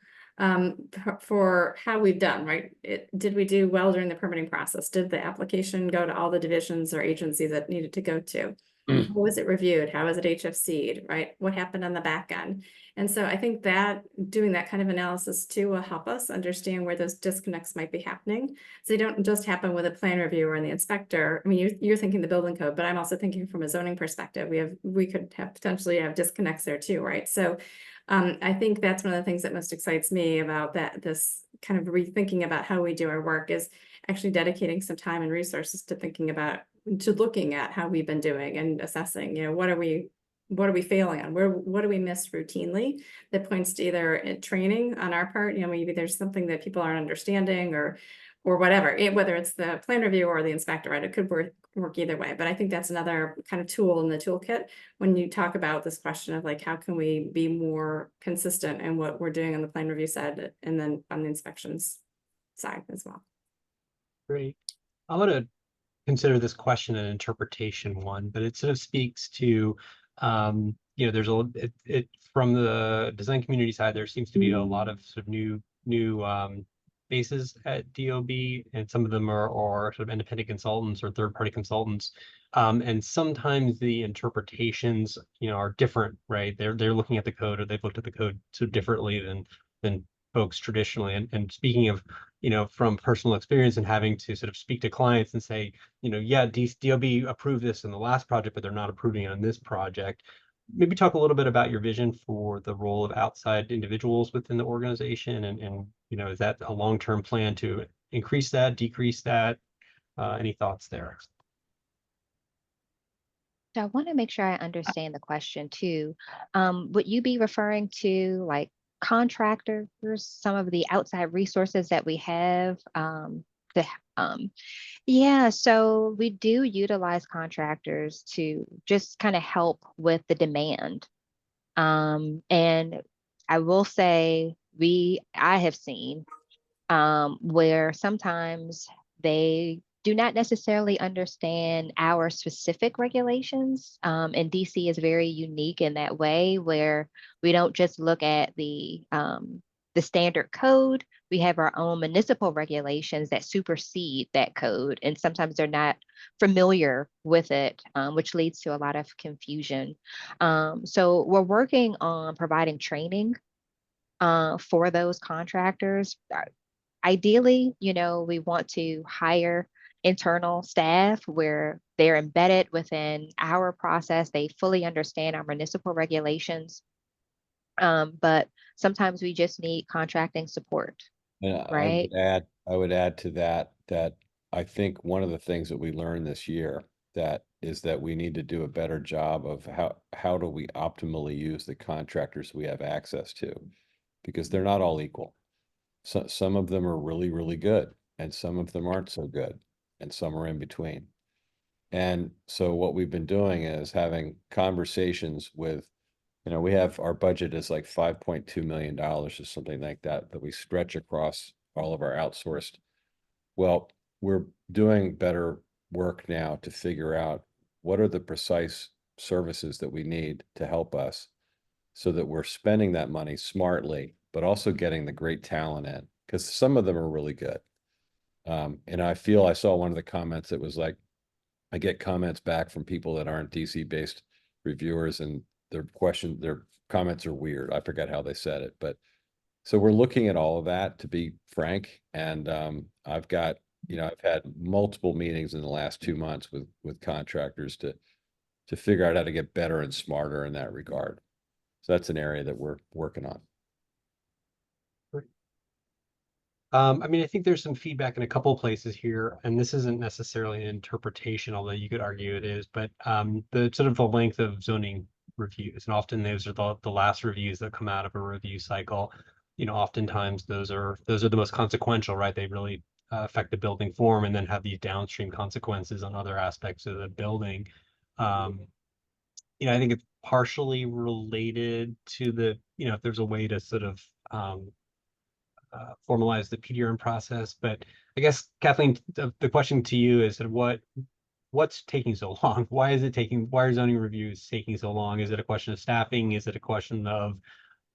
For how we've done, right? Did we do well during the permitting process? Did the application go to all the divisions or agencies that needed to go to? How was it reviewed? How was it HFC'd, right? What happened on the back end? And so I think that doing that kind of analysis too will help us understand where those disconnects might be happening. So they don't just happen with a plan reviewer and the inspector. I mean, you're thinking the building code, but I'm also thinking from a zoning perspective. We could have potentially have disconnects there too, right? So I think that's one of the things that most excites me about this kind of rethinking about how we do our work is actually dedicating some time and resources to looking at how we've been doing and assessing, what are we failing on? What do we miss routinely that points to either training on our part, maybe there's something that people aren't understanding or whatever, whether it's the plan review or the inspector, right? It could work either way. But I think that's another kind of tool in the toolkit when you talk about this question of like, how can we be more consistent in what we're doing on the plan review side and then on the inspections side as well. Great. I'm going to consider this question an interpretation one, but it sort of speaks to, there's from the design community side, there seems to be a lot of sort of new faces at DOB, and some of them are sort of independent consultants or third-party consultants. And sometimes the interpretations, are different, right? They're looking at the code, or they've looked at the code so differently than folks traditionally. And speaking of, from personal experience and having to sort of speak to clients and say, yeah, DOB approved this in the last project, but they're not approving it on this project. Maybe talk a little bit about your vision for the role of outside individuals within the organization, and is that a long-term plan to increase that, decrease that? Any thoughts there? So I want to make sure I understand the question too. Would you be referring to like contractors, some of the outside resources that we have? Yeah, so we do utilize contractors to just kind of help with the demand. And I will say I have seen where sometimes they do not necessarily understand our specific regulations. And DC is very unique in that way, where we don't just look at the standard code. We have our own municipal regulations that supersede that code. And sometimes they're not familiar with it, which leads to a lot of confusion. So we're working on providing training for those contractors. Ideally, we want to hire internal staff where they're embedded within our process. They fully understand our municipal regulations. But sometimes we just need contracting support, right? I would add to that I think one of the things that we learned this year is that we need to do a better job of how do we optimally use the contractors we have access to, because they're not all equal. So some of them are really, really good, and some of them aren't so good, and some are in between. And so what we've been doing is having conversations with, we have, our budget is like $5.2 million or something like that we stretch across all of our outsourced. Well, we're doing better work now to figure out what are the precise services that we need to help us, so that we're spending that money smartly, but also getting the great talent in, because some of them are really good. And I saw one of the comments that was like, I get comments back from people that aren't DC-based reviewers, and their comments are weird. I forget how they said it, but so we're looking at all of that, to be frank. And I've had multiple meetings in the last 2 months with contractors to figure out how to get better and smarter in that regard. So that's an area that we're working on. I think there's some feedback in a couple of places here, and this isn't necessarily an interpretation, although you could argue it is, but the sort of the length of zoning reviews, and often those are the last reviews that come out of a review cycle. Oftentimes those are the most consequential, right? They really affect the building form, and then have these downstream consequences on other aspects of the building. I think it's partially related to the, if there's a way to sort of formalize the PDRM process. But I guess, Kathleen, the question to you is sort of what's taking so long? Why are zoning reviews taking so long? Is it a question of staffing? Is it a question of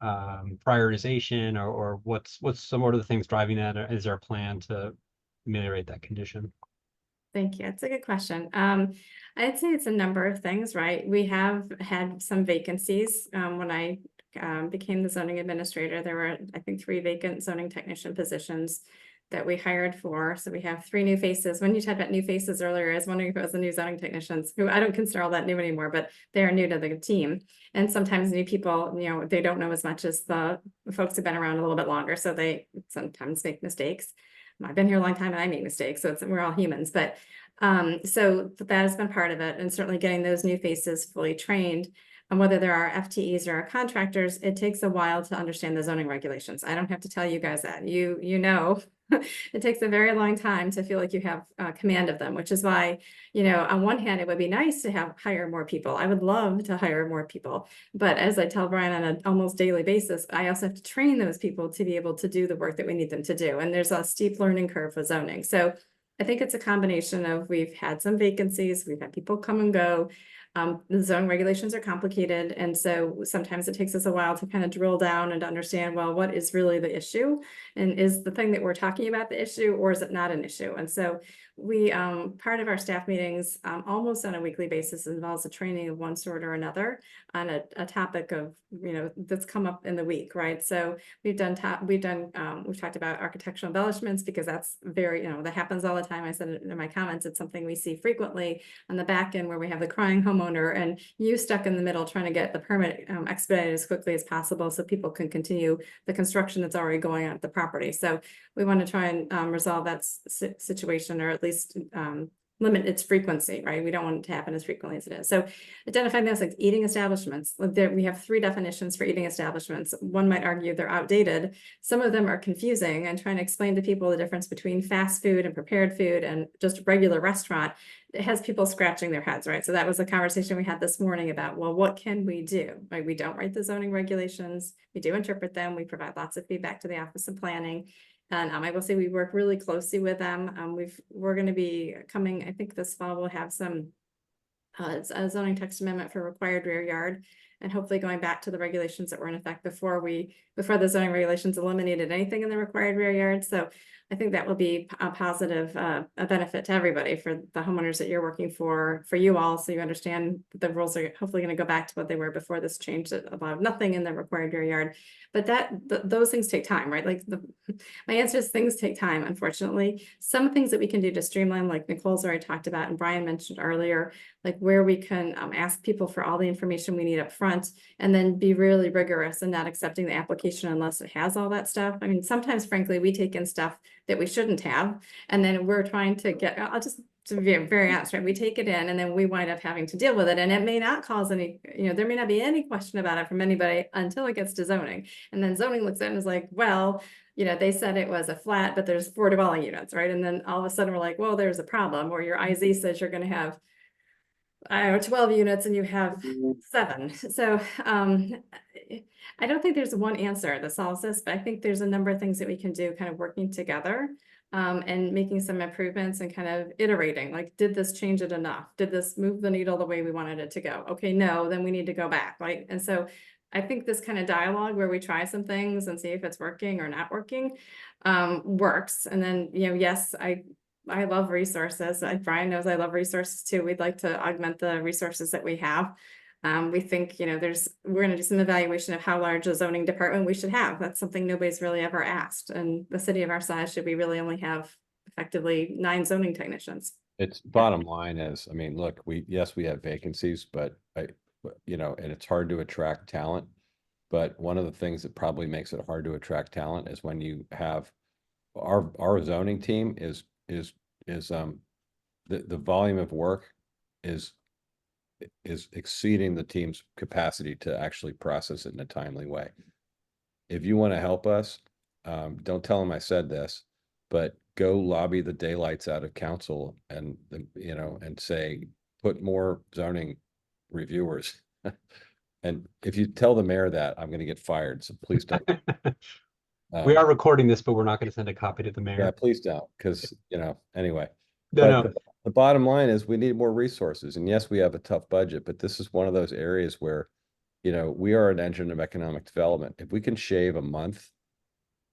prioritization, or what's some of the things driving that? Or is there a plan to ameliorate that condition? Thank you. It's a good question. I'd say it's a number of things, right? We have had some vacancies. When I became the zoning administrator, there were, I think, 3 vacant zoning technician positions that we hired for. So we have 3 new faces. When you talked about new faces earlier, I was wondering if it was the new zoning technicians, who I don't consider all that new anymore, but they are new to the team. And sometimes new people, they don't know as much as the folks who've been around a little bit longer. So they sometimes make mistakes. I've been here a long time and I make mistakes, so we're all humans, but so that has been part of it, and certainly getting those new faces fully trained. And whether there are FTEs or contractors, it takes a while to understand the zoning regulations. I don't have to tell you guys that. You know, it takes a very long time to feel like you have command of them, which is why, you know, on one hand, it would be nice to hire more people. I would love to hire more people. But as I tell Brian on an almost daily basis, I also have to train those people to be able to do the work that we need them to do. And there's a steep learning curve with zoning. So I think it's a combination of, we've had some vacancies, we've had people come and go. The zoning regulations are complicated, and so sometimes it takes us a while to kind of drill down and understand, well, what is really the issue? And is the thing that we're talking about the issue, or is it not an issue? And so we, part of our staff meetings, almost on a weekly basis, involves a training of one sort or another on a topic of, you know, that's come up in the week, right? So we've talked about architectural embellishments, because that's very, you know, that happens all the time. I said it in my comments, it's something we see frequently on the back end, where we have the crying homeowner and you stuck in the middle trying to get the permit expedited as quickly as possible so people can continue the construction that's already going on at the property. So we want to try and resolve that situation, or at least limit its frequency, right? We don't want it to happen as frequently as it is. So identifying those like eating establishments. We have 3 definitions for eating establishments. One might argue they're outdated. Some of them are confusing, and trying to explain to people the difference between fast food and prepared food and just a regular restaurant. It has people scratching their heads, right? So that was a conversation we had this morning about, well, what can we do? Like, we don't write the zoning regulations. We do interpret them. We provide lots of feedback to the Office of Planning. And I will say we work really closely with them. We're going to be coming, I think this fall, we'll have some a zoning text amendment for required rear yard, and hopefully going back to the regulations that were in effect before the zoning regulations eliminated anything in the required rear yard. So I think that will be a positive, a benefit to everybody, for the homeowners that you're working for you all. So you understand the rules are hopefully going to go back to what they were before this change, that allowed nothing in the required rear yard. But those things take time, right? Like my answer is things take time, unfortunately. Some things that we can do to streamline, like Nicole's already talked about and Brian mentioned earlier, like where we can ask people for all the information we need up front, and then be really rigorous and not accepting the application unless it has all that stuff. I mean, sometimes, frankly, we take in stuff that we shouldn't have, and then we're trying to get, to be very honest, right? We take it in and then we wind up having to deal with it, and it may not cause any, you know, there may not be any question about it from anybody until it gets to zoning. And then zoning looks at it and is like, well, you know, they said it was a flat, but there's 4 dwelling units, right? And then all of a sudden we're like, well, there's a problem, or your IZ says you're going to have 12 units and you have 7. So I don't think there's one answer that solves this, but I think there's a number of things that we can do, kind of working together and making some improvements and kind of iterating, like, did this change it enough? Did this move the needle the way we wanted it to go? Okay, no, then we need to go back, right? And so I think this kind of dialogue where we try some things and see if it's working or not working works. And then, you know, yes, I love resources. Brian knows I love resources too. We'd like to augment the resources that we have. We think, you know, we're going to do some evaluation of how large a zoning department we should have. That's something nobody's really ever asked. And the city of our size, should we really only have effectively 9 zoning technicians? Its bottom line is, I mean, look, we have vacancies, but you know, and it's hard to attract talent. But one of the things that probably makes it hard to attract talent is when you have our zoning team is the volume of work is exceeding the team's capacity to actually process it in a timely way. If you want to help us, don't tell them I said this, but go lobby the daylights out of council and you know, and say, put more zoning reviewers. And if you tell the mayor that, I'm going to get fired, so please don't. We are recording this, but we're not going to send a copy to the mayor. Yeah, please don't, because, you know, anyway. No. The bottom line is we need more resources. And yes, we have a tough budget, but this is one of those areas where, you know, we are an engine of economic development. If we can shave a month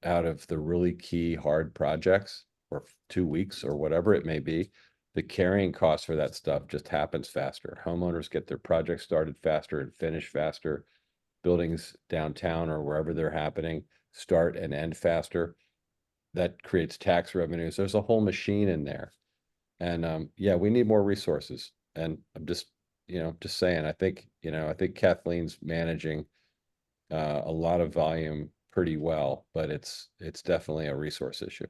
out of the really key hard projects, or 2 weeks or whatever it may be, the carrying cost for that stuff just happens faster. Homeowners get their projects started faster and finish faster. Buildings downtown or wherever they're happening start and end faster. That creates tax revenues. There's a whole machine in there. And yeah, we need more resources. And I'm just, you know, just saying, I think Kathleen's managing a lot of volume pretty well, but it's definitely a resource issue.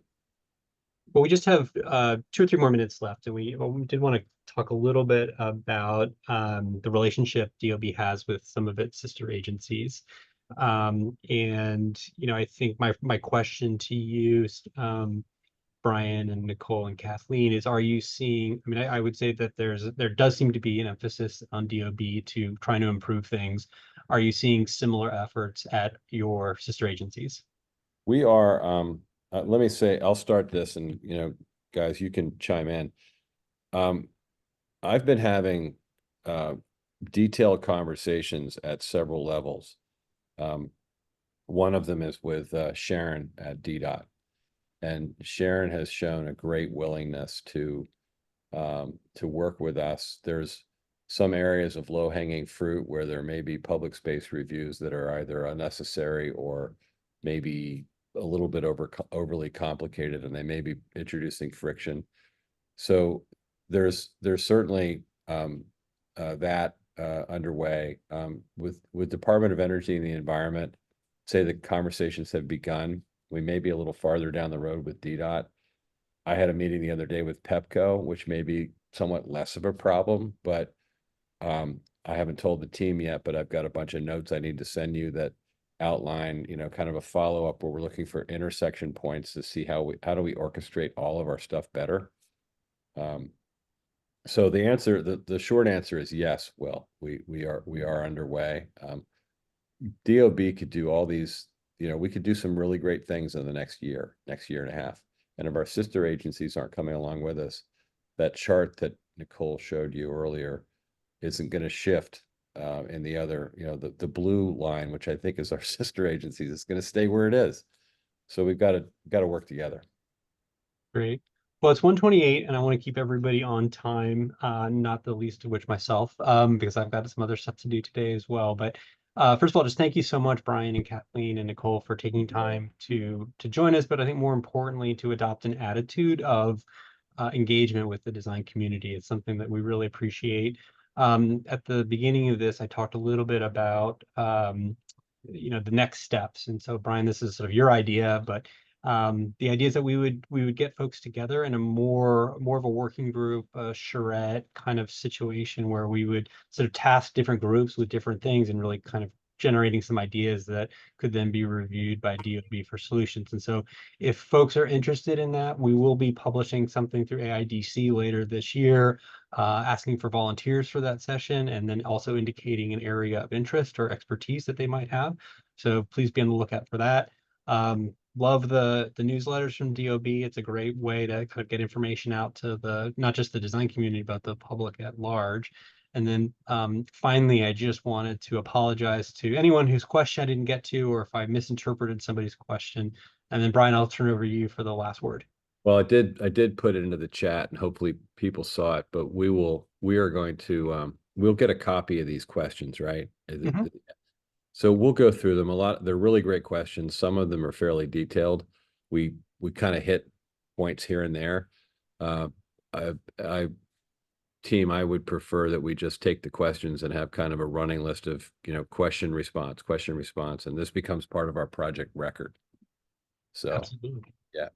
Well, we just have 2 or 3 more minutes left, and we did want to talk a little bit about the relationship DOB has with some of its sister agencies. And I think my question to you, Brian and Nicole and Kathleen, is: are you seeing? I mean, I would say that there does seem to be an emphasis on DOB to trying to improve things. Are you seeing similar efforts at your sister agencies? We are, let me say, I'll start this and, guys, you can chime in. I've been having detailed conversations at several levels. One of them is with Sharon at DDOT. And Sharon has shown a great willingness to work with us. There's some areas of low-hanging fruit where there may be public space reviews that are either unnecessary or maybe a little bit overly complicated, and they may be introducing friction. So there's certainly that underway. With Department of Energy and the Environment, say the conversations have begun. We may be a little farther down the road with DDOT. I had a meeting the other day with Pepco, which may be somewhat less of a problem, but I haven't told the team yet, but I've got a bunch of notes I need to send you that outline, kind of a follow-up where we're looking for intersection points to see how do we orchestrate all of our stuff better. So the short answer is yes, Will. We are underway. DOB could do all these, we could do some really great things in the next year and a half. And if our sister agencies aren't coming along with us, that chart that Nicole showed you earlier isn't going to shift in the other, the blue line, which I think is our sister agencies, is going to stay where it is. So we've got to work together. Great. Well, it's 1:28, and I want to keep everybody on time, not the least of which myself, because I've got some other stuff to do today as well. But first of all, just thank you so much, Brian and Kathleen and Nicole, for taking time to join us. But I think more importantly, to adopt an attitude of engagement with the design community. It's something that we really appreciate. At the beginning of this, I talked a little bit about the next steps. And so, Brian, this is sort of your idea, but the idea is that we would get folks together in a more of a working group, a charrette kind of situation where we would sort of task different groups with different things and really kind of generating some ideas that could then be reviewed by DOB for solutions. And so if folks are interested in that, we will be publishing something through AIDC later this year, asking for volunteers for that session, and then also indicating an area of interest or expertise that they might have. So please be on the lookout for that. Love the newsletters from DOB. It's a great way to kind of get information out to not just the design community, but the public at large. And then finally, I just wanted to apologize to anyone whose question I didn't get to, or if I misinterpreted somebody's question. And then Brian, I'll turn it over to you for the last word. Well, I did put it into the chat, and hopefully people saw it, but we are going to we'll get a copy of these questions, right? Mm-hmm. So we'll go through them. They're really great questions. Some of them are fairly detailed. We kind of hit points here and there. Team, I would prefer that we just take the questions and have kind of a running list of, question, response, and this becomes part of our project record. So, absolutely. Yeah.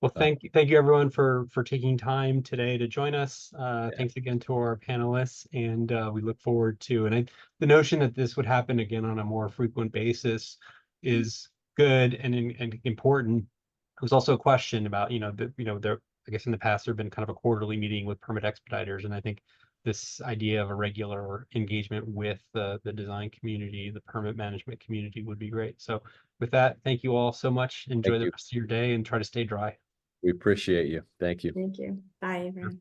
Well, thank you everyone for taking time today to join us. Thanks again to our panelists, and we look forward to, and the notion that this would happen again on a more frequent basis is good and important. There was also a question about, there, I guess in the past, there have been kind of a quarterly meeting with permit expediters, and I think this idea of a regular engagement with the design community, the permit management community would be great. So with that, thank you all so much. Enjoy the rest of your day and try to stay dry. We appreciate you. Thank you. Thank you. Bye, everyone.